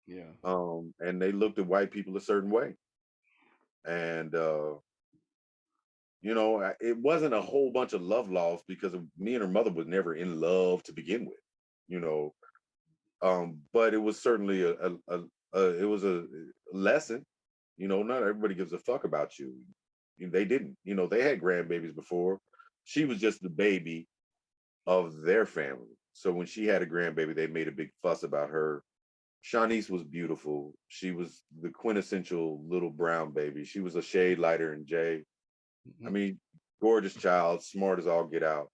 Yeah. and they looked at white people a certain way. And it wasn't a whole bunch of love lost because me and her mother was never in love to begin with, you know. But it was certainly it was a lesson. Not everybody gives a fuck about you. They didn't. They had grandbabies before. She was just the baby of their family. So when she had a grandbaby, they made a big fuss about her. Shanice was beautiful. She was the quintessential little brown baby. She was a shade lighter than Jay. I Mhm. mean, gorgeous child, smart as all get out.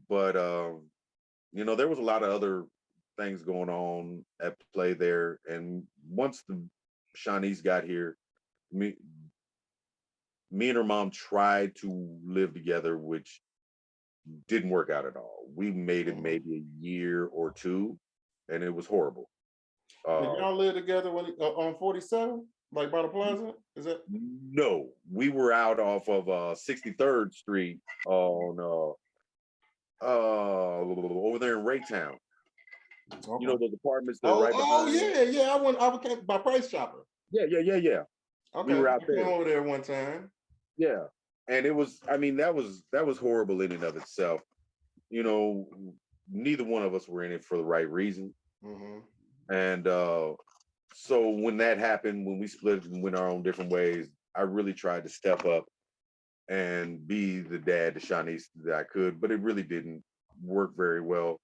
But there was a lot of other things going on at play there. And once the Shanice got here, me me and her mom tried to live together, which didn't work out at all. We made it Mhm. maybe a year or two, and it was horrible. Did Uh, y'all live together on 47? Like by the plaza? Is that no, we were out off of 63rd Street on over there in Raytown. okay? Those apartments that are Oh, right oh behind. yeah, yeah. I came by Price Chopper. Yeah. We Okay, were I out came there. over there one time. Yeah. And it was, I mean, that was horrible in and of itself. You know, Neither one of us were in it for the right reason. Mm-hmm. And so when that happened, when we split and went our own different ways, I really tried to step up and be the dad to Shanice that I could, but it really didn't work very well.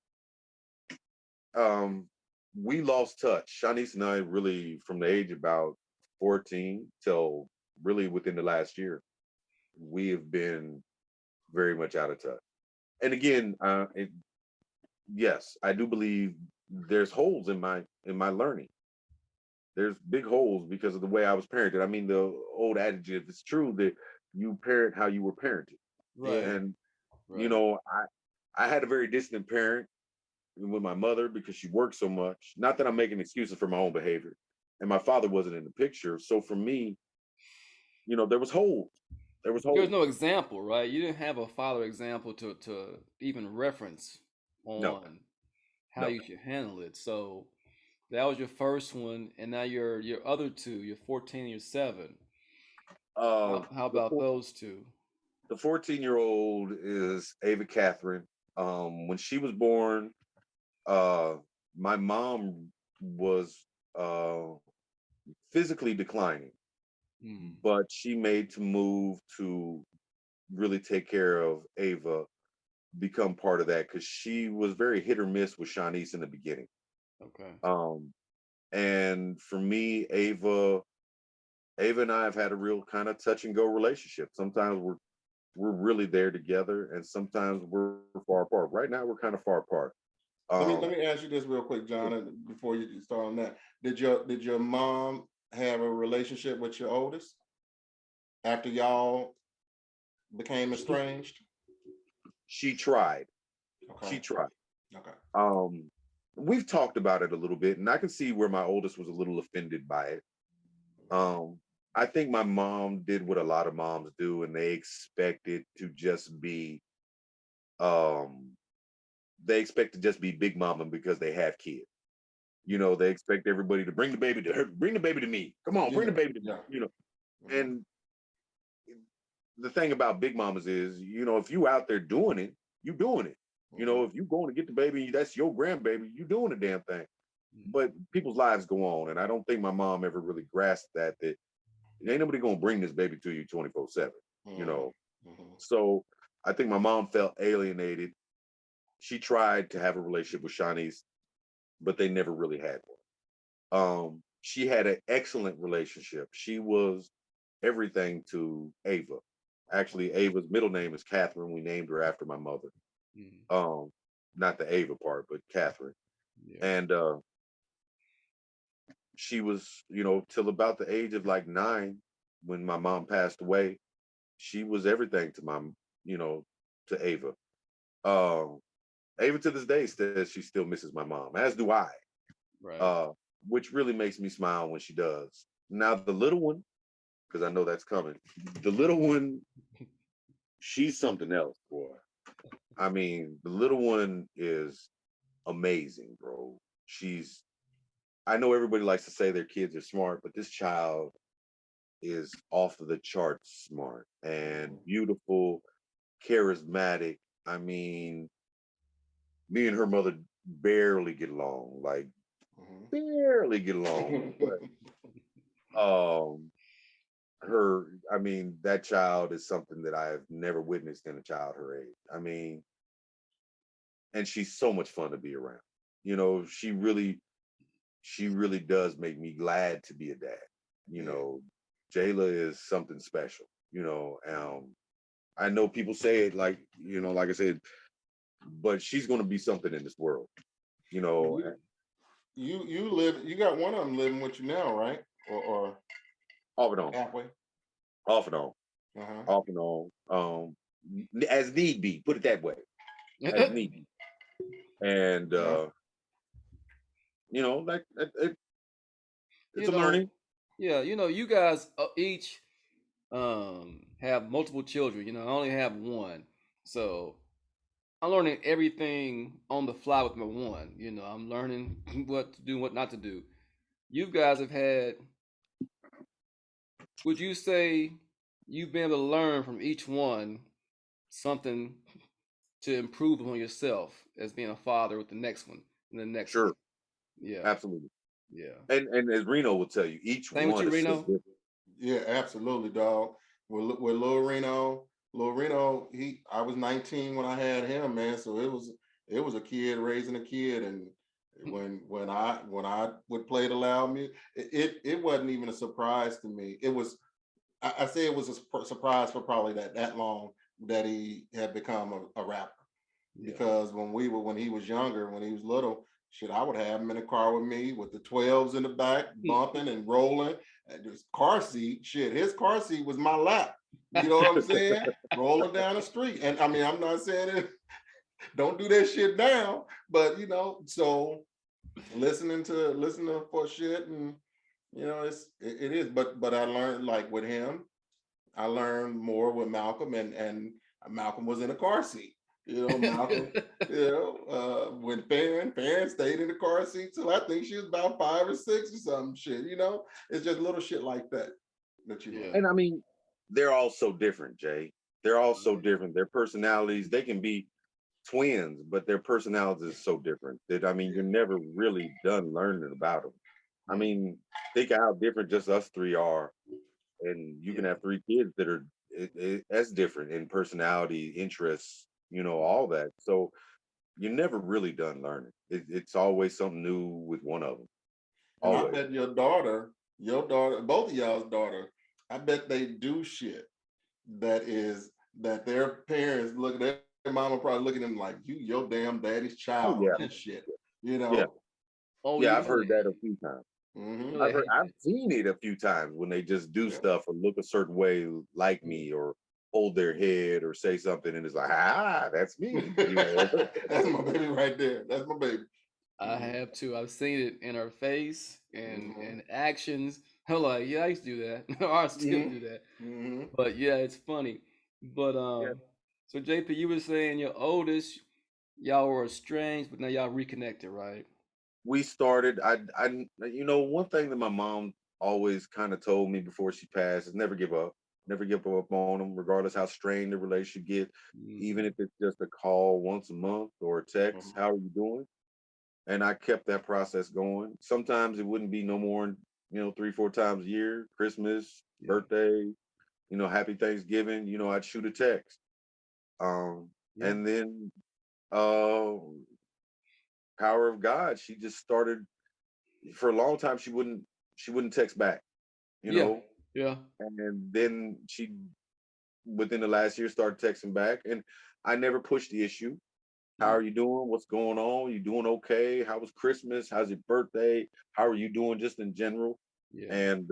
Um, we lost touch. Shanice and I really, from the age about 14 till really within the last year, we have been very much out of touch. And again, yes, I do believe there's holes in my learning. There's big holes because of the way I was parented. I mean, the old adage, if it's true that you parent how you were parented. Yeah. Right. And Right. I had a very distant parent with my mother because she worked so much. Not that I'm making excuses for my own behavior. And my father wasn't in the picture. So for me, there was holes. There was There's holes. no example, right? You didn't have a father example to even reference No, on how no. you should handle it. So that was your first one, and now your other two, you're 14 and you're 7. Uh, How the about those two? the 14-year-old is Ava Catherine. When she was born, uh, my mom was uh, physically declining, Mm, but she made to move to really take care of Ava, become part of that because she was very hit or miss with Shanice in the beginning. okay. Um, and for me, Ava and I have had a real kind of touch and go relationship. Sometimes we're we're really there together, and sometimes we're far apart. Right now, we're kind of far apart. Let me ask you this real quick, John, and before you start on that. Did your mom have a relationship with your oldest after y'all became estranged? She tried. Okay. She tried. Okay. We've talked about it a little bit, and I can see where my oldest was a little offended by it. I think my mom did what a lot of moms do, and they expect it to just be, they expect to just be big mama because they have kids. You know, they expect everybody to bring the baby to her, bring the baby to me. Come on, bring the baby to me. You know, and the thing about big mamas is, you know, if you out there doing it, you doing it. You know, if you going to get the baby, that's your grandbaby, you doing the damn thing. But people's lives go on, and I don't think my mom ever really grasped that ain't nobody gonna bring this baby to you 24/7. You know, so I think my mom felt alienated. She tried to have a relationship with Shanice, but they never really had one. She had an excellent relationship. She was everything to Ava. Actually, Ava's middle name is Catherine. We named her after my mother. Not the Ava part, but Catherine. And she was, you know, till about the age of like 9, when my mom passed away, she was everything to my, you know, to Ava. Ava to this day says she still misses my mom, as do I. Right. Which really makes me smile when she does. Now the little one, because I know that's coming. The little one, she's something else, boy. I mean, the little one is amazing, bro. I know everybody likes to say their kids are smart, but this child is off of the charts smart and beautiful, charismatic. I mean, me and her mother barely get along, like barely get along. But I mean, that child is something that I've never witnessed in a child her age. I mean, and she's so much fun to be around. You know, she really does make me glad to be a dad. You know, Jayla is something special. You know, I know people say it like, you know, like I said, but she's going to be something in this world. You know, you got one of them living with you now, right? Or off and on, halfway, off and on, off and on. As need be, put it that way, as need be. And you know, like it's a learning. Yeah, you know, you guys each have multiple children. You know, I only have one, so I'm learning everything on the fly with my one. You know, I'm learning what to do, what not to do. You guys have had. Would you say you've been able to learn from each one something to improve on yourself as being a father with the next one and the next one? Yeah, absolutely. Yeah, and as Reno will tell you, each Same one with you, is Reno? so different. Yeah, absolutely, dog. With Lil Reno, I was 19 when I had him, man. So it was a kid raising a kid, and when I would play the loud music, it wasn't even a surprise to me. It was, I say it was a surprise for probably that long that he had become a rapper. Because when he was younger, when he was little, shit, I would have him in a car with me with the 12s in the back, bumping and rolling. And this car seat, shit, his car seat was my lap. You know what I'm saying? Rolling down the street. And I mean, I'm not saying it, don't do that shit now, but you know, so listening for shit, and you know, it is. But I learned, like with him, I learned more with Malcolm, and Malcolm was in a car seat. You know, Malcolm, when Farron stayed in the car seat till I think she was about 5 or 6 or some shit, you know? It's just little shit like that you learn. And I mean, they're all so different, Jay. They're all so different. Their personalities, they can be twins, but their personalities are so different that, I mean, you're never really done learning about them. I mean, think of how different just us three are. And you can have 3 kids that are as different in personality, interests, you know, all that. So you're never really done learning. It's always something new with one of them. And I bet your daughter, both of y'all's daughter, I bet they do shit that is that their parents look at their mama probably looking at them like, you your damn daddy's child yeah. on this shit. You Yeah. know? Oh Yeah, yeah. I've heard that a few times. Mm-hmm. I've seen it a few times when they just do stuff or look a certain way like me or hold their head or say something and it's like, that's me. You know. That's my baby right there. That's my baby. I have too. I've seen it in her face and Mm-hmm. actions. I'm like, yeah, I used to do that. I still do that. Mm-hmm. But yeah, it's funny. But Yeah. so JP, you were saying your oldest, y'all were estranged, but now y'all reconnected, right? We started, one thing that my mom always kind of told me before she passed is never give up. Never give up on them, regardless how strained the relationship get, even if it's just a call once a month or a text, how are you doing? And I kept that process going. Sometimes it wouldn't be no more than 3-4 times a year, Christmas, birthday, happy Thanksgiving, I'd shoot a text. And then power of God, she just started. For a long time she wouldn't text back, you Yeah. know. Yeah. And then she, within the last year, started texting back, and I never pushed the issue. How are you doing? What's going on? You doing okay? How was Christmas? How's your birthday? How are you doing just in general? Yeah. And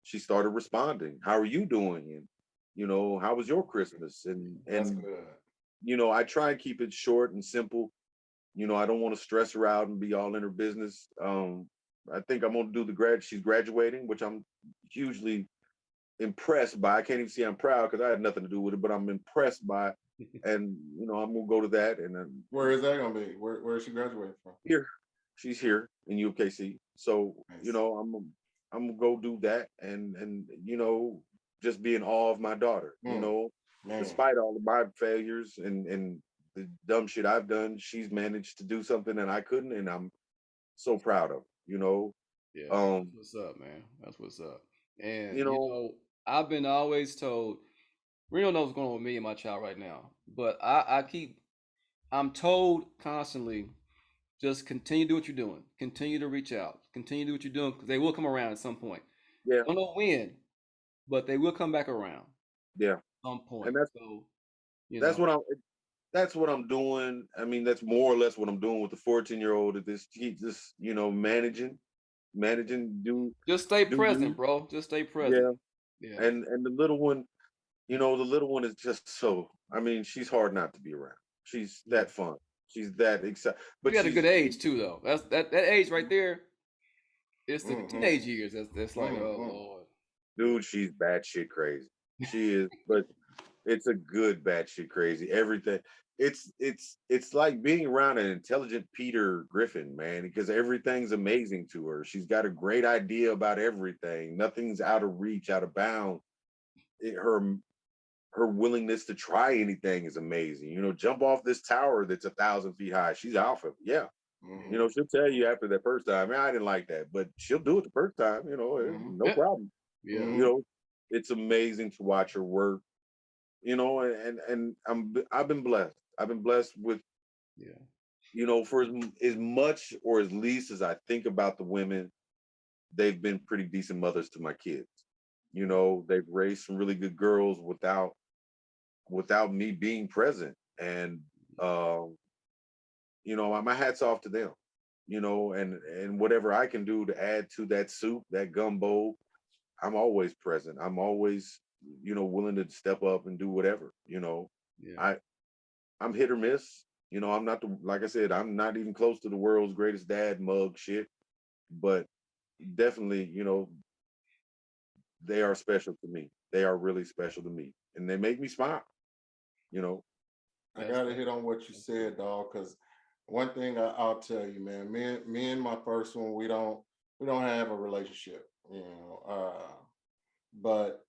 she started responding. How are you doing? And how was your Christmas? That's And good. I try and keep it short and simple. I don't want to stress her out and be all in her business. I think I'm going to do she's graduating, which I'm hugely impressed by. I can't even say I'm proud because I had nothing to do with it, but I'm impressed by it. And, I'm going to go to that. And then, where is that going to be? Where is she graduating from? Here. She's here in UKC. So, Nice. I'm going to go do that and, just be in awe of my daughter, despite all of my failures and the dumb shit I've done, she's managed to do something that I couldn't, and I'm so proud of, Yeah. Um, That's what's up, man. That's what's up. And you know, I've been always told Reno knows what's going on with me and my child right now. But I'm told constantly, just continue to do what you're doing. Continue to reach out. Continue to do what you're doing because they will come around at some point. yeah, Don't know when, but they will come back around yeah, at some point. and So, that's what I'm that's what I'm doing. I mean, that's more or less what I'm doing with the 14-year-old. At this, keep just managing, just stay do present, me, bro. Just stay present. yeah, Yeah. and the little one, the little one is just so. I mean, she's hard not to be around. She's Yeah. that fun. She's that excited, You but got a good age too, though. That's that age right there. It's the teenage years. That's like, oh Lord. dude, she's batshit crazy. She is, but it's a good batshit crazy. Everything. It's like being around an intelligent Peter Griffin, man, because everything's amazing to her. She's got a great idea about everything. Nothing's out of reach, out of bounds. Her willingness to try anything is amazing. Jump off this tower that's 1,000 feet high. She's alpha. Yeah. She'll tell you after that first time, man, I didn't like that, but she'll do it the first time, no Yeah. problem. Yeah. It's amazing to watch her work, and I've been blessed. I've been blessed with, for as much or as least as I think about the women, they've been pretty decent mothers to my kids. They've raised some really good girls without me being present. And my hat's off to them, and whatever I can do to add to that soup, that gumbo, I'm always present. I'm always, willing to step up and do whatever. Yeah. I'm hit or miss. I'm not like I said, I'm not even close to the world's greatest dad mug shit, but definitely, they are special to me. They are really special to me, and they make me smile. I gotta hit on what you said, dog, because one thing I'll tell you, man, me and my first one, we don't have a relationship, but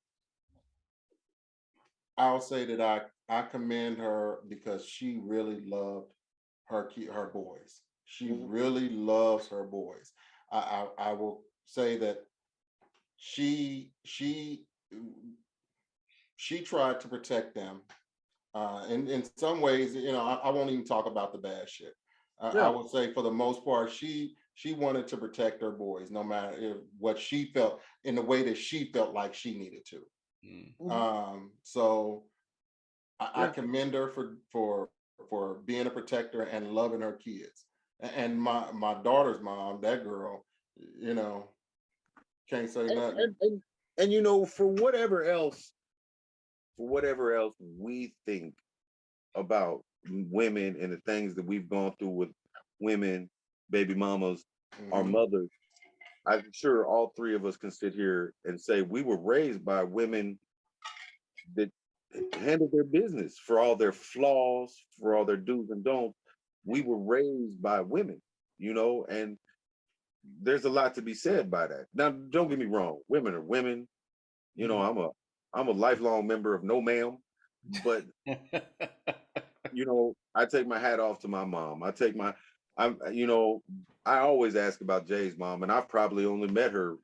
I'll say that I commend her because she really loved her boys. She really loves her boys. I will say that she tried to protect them. And in some ways, I won't even talk about the bad shit. I would say for the most part, she wanted to protect her boys, no matter what she felt, in the way that she felt like she needed to. So I commend her for being a protector and loving her kids. And my daughter's mom, that girl, you know, can't say nothing. And you know, for whatever else we think about women and the things that we've gone through with women, baby mamas, our mothers, I'm sure all three of us can sit here and say we were raised by women that handle their business for all their flaws, for all their do's and don'ts. We were raised by women, you know, and there's a lot to be said by that. Now, don't get me wrong, women are women. You know, I'm a lifelong member of No Ma'am, but you know, I take my hat off to my mom. You know, I always ask about Jay's mom, and I've probably only met her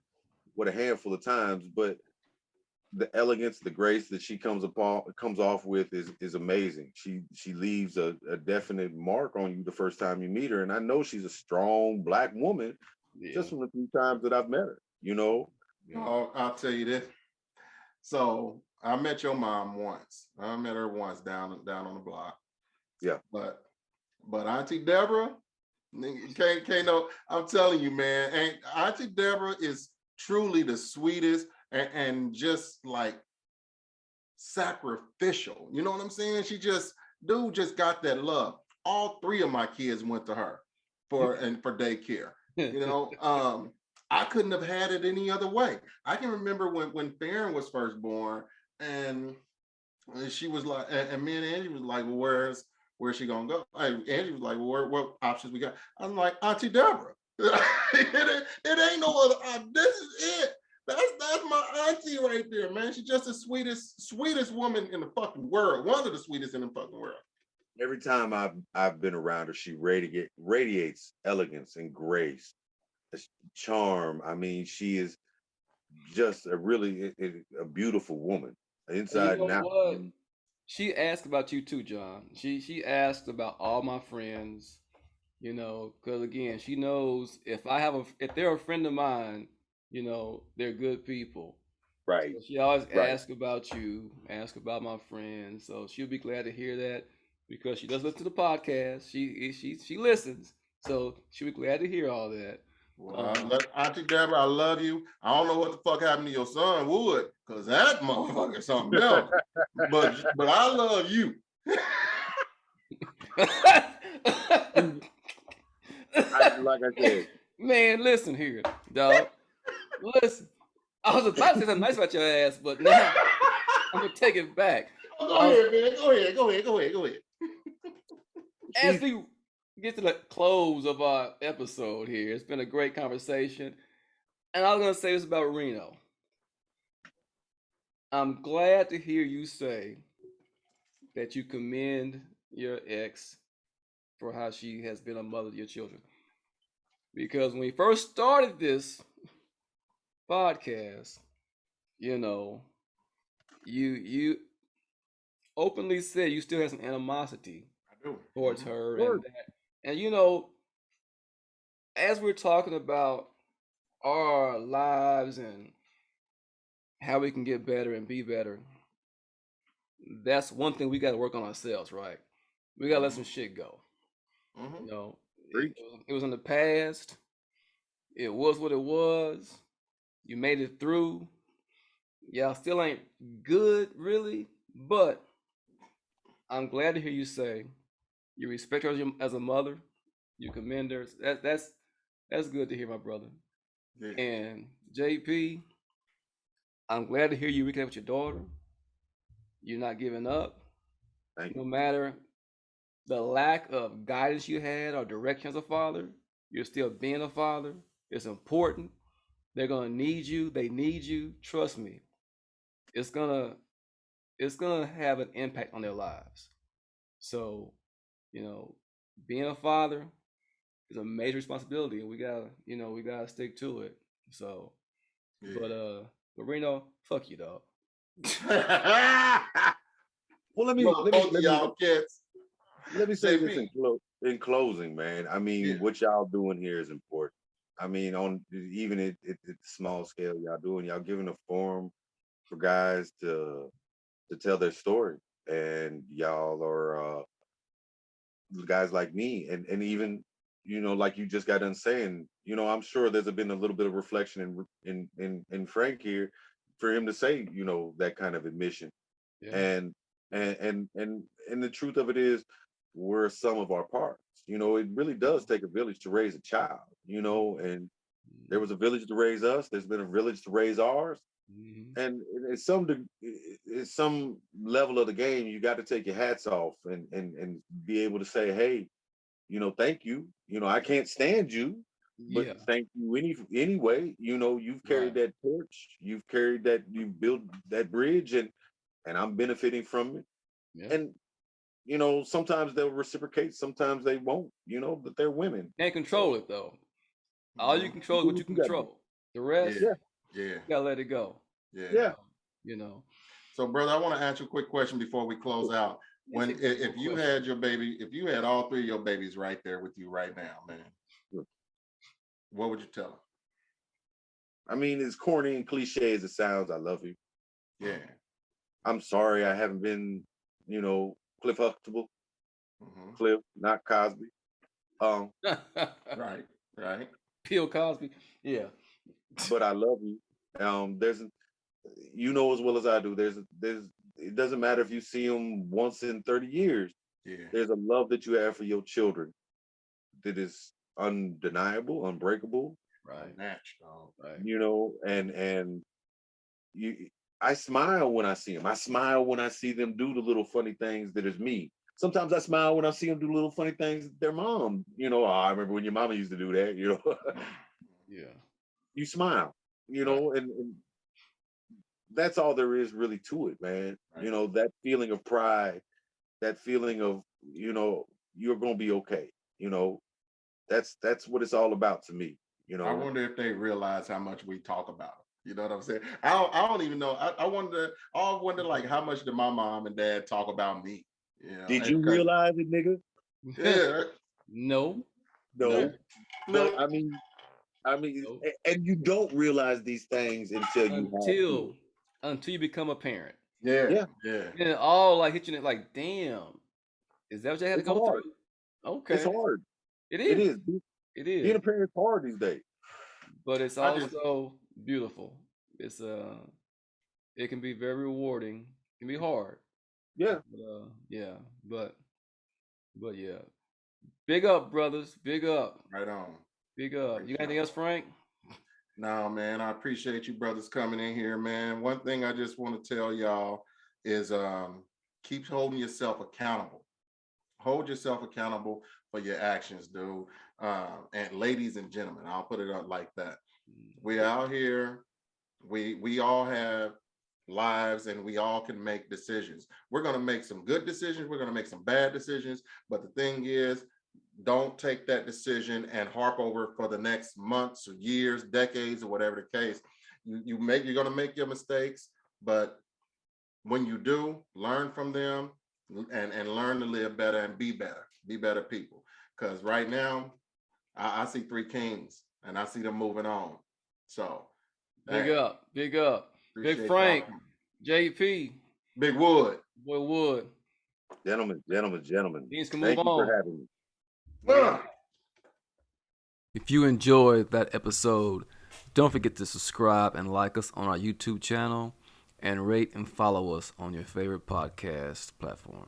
a handful of times, but the elegance, the grace that she comes off with is amazing. She leaves a definite mark on you the first time you meet her, and I know she's a strong Black woman just from the few times that I've met her. You know, I'll tell you this. So I met your mom once. I met her once down on the block. Yeah, but Auntie Deborah, can't know. I'm telling you, man. Auntie Deborah is truly the sweetest and just like sacrificial. You know what I'm saying? She just got that love. All three of my kids went to her for daycare. You know, I couldn't have had it any other way. I can remember when Farron was first born, and she was like, and me and Angie was like, well, where's she gonna go? Angie was like, well, what options we got? I'm like, Auntie Deborah. it ain't no other. This is it. That's my auntie right there, man. She's just the sweetest woman in the fucking world. One of the sweetest in the fucking world. Every time I've been around her, she radiates elegance and grace, charm. I mean, she is just a beautiful woman, inside and out. What? She asked about you too, John. She asked about all my friends, you know, because again, she knows if they're a friend of mine, you know, they're good people. Right. So she always asks about you, ask about my friends. So she'll be glad to hear that because she does listen to the podcast. She listens, so she'll be glad to hear all that. Well, Auntie Deborah, I love you. I don't know what the fuck happened to your son Wood, because that motherfucker something else. but I love you. Like I said, man, listen here, dog. Listen, I was about to say something nice about your ass, but now I'm gonna take it back. Go ahead, man. Go ahead. As we get to the close of our episode here, it's been a great conversation, and I was gonna say this about Reno. I'm glad to hear you say that you commend your ex for how she has been a mother to your children. Because when we first started this podcast, you know, you openly said you still have some animosity towards her, and you know, as we're talking about our lives and how we can get better and be better, that's one thing we got to work on ourselves, right? We got to let some shit go. You know, it was in the past. It was what it was. You made it through. Y'all still ain't good, really, but I'm glad to hear you say you respect her as a mother. You commend her. That's good to hear, my brother. Yeah. And JP, I'm glad to hear you reconnect with your daughter. You're not giving up. Thank no you. matter the lack of guidance you had or direction as a father, you're still being a father. It's important. They're gonna need you. They need you. Trust me. It's gonna have an impact on their lives. So, you know, being a father is a major responsibility, and we gotta stick to it. So, yeah. But Reno, fuck you, dog. Well, let me say this in closing, man. I mean, what y'all doing here is important. I mean, on even at small scale, y'all giving a forum for guys to tell their story. and y'all are guys like me, and even, like you just got done saying, I'm sure there's been a little bit of reflection in Frank here for him to say, that kind of admission. Yeah. And the truth of it is, we're a sum of our parts. It really does take a village to raise a child, and there was a village to raise us. There's been a village to raise ours. And at some level of the game, you got to take your hats off and be able to say, hey, thank you. I can't stand you, but thank you anyway. You've carried that torch, you've carried that, you've built that bridge, and I'm benefiting from it. Yeah. And sometimes they'll reciprocate, sometimes they won't, but they're women. Can't control it though. All you control is what you can control. The rest, you gotta let it go. Yeah. So, brother, I want to ask you a quick question before we close out. If you had your baby, if you had all three of your babies right there with you right now, man, what would you tell them? I mean, as corny and cliche as it sounds, I love you. Yeah. I'm sorry I haven't been, Cliff Huxtable. Cliff, not Cosby. Right. Bill Cosby. Yeah. But I love you. There's, as well as I do, there's it doesn't matter if you see them once in 30 years. Yeah. There's a love that you have for your children that is undeniable, unbreakable. Right. Natural. Right. And I smile when I see them. I smile when I see them do the little funny things that is me. Sometimes I smile when I see them do little funny things that their mom, I remember when your mama used to do that, Yeah. You smile, and that's all there is really to it, man. Right. That feeling of pride, that feeling of, you're going to be okay. That's what it's all about to me. I wonder if they realize how much we talk about them. You know what I'm saying? I don't even know. I wonder like how much did my mom and dad talk about me? Did you realize it, nigga? Yeah. No. But I mean, nope. And you don't realize these things until you become a parent. Yeah. And all like hitting it like, damn, is that what you had to go through? Okay. It's hard. It is. Being a parent is hard these days. But it's also beautiful. It's it can be very rewarding. It can be hard. Yeah. But yeah. Big up, brothers. Big up. Right on. Big up. You got anything else, Frank? No, man. I appreciate you brothers coming in here, man. One thing I just want to tell y'all is keep holding yourself accountable. Hold yourself accountable for your actions, dude. And ladies and gentlemen, I'll put it up like that. We're out here. We all have lives and we all can make decisions. We're going to make some good decisions. We're going to make some bad decisions. But the thing is, don't take that decision and harp over for the next months or years, decades, or whatever the case. You're going to make your mistakes, but when you do, learn from them and learn to live better and be better people. Because right now, I see three kings and I see them moving on. So big up. Big Frank, JP, Big Wood, Boy Wood. Gentlemen. Things can Thank move you on. for having me. If you enjoyed that episode, don't forget to subscribe and like us on our YouTube channel and rate and follow us on your favorite podcast platform.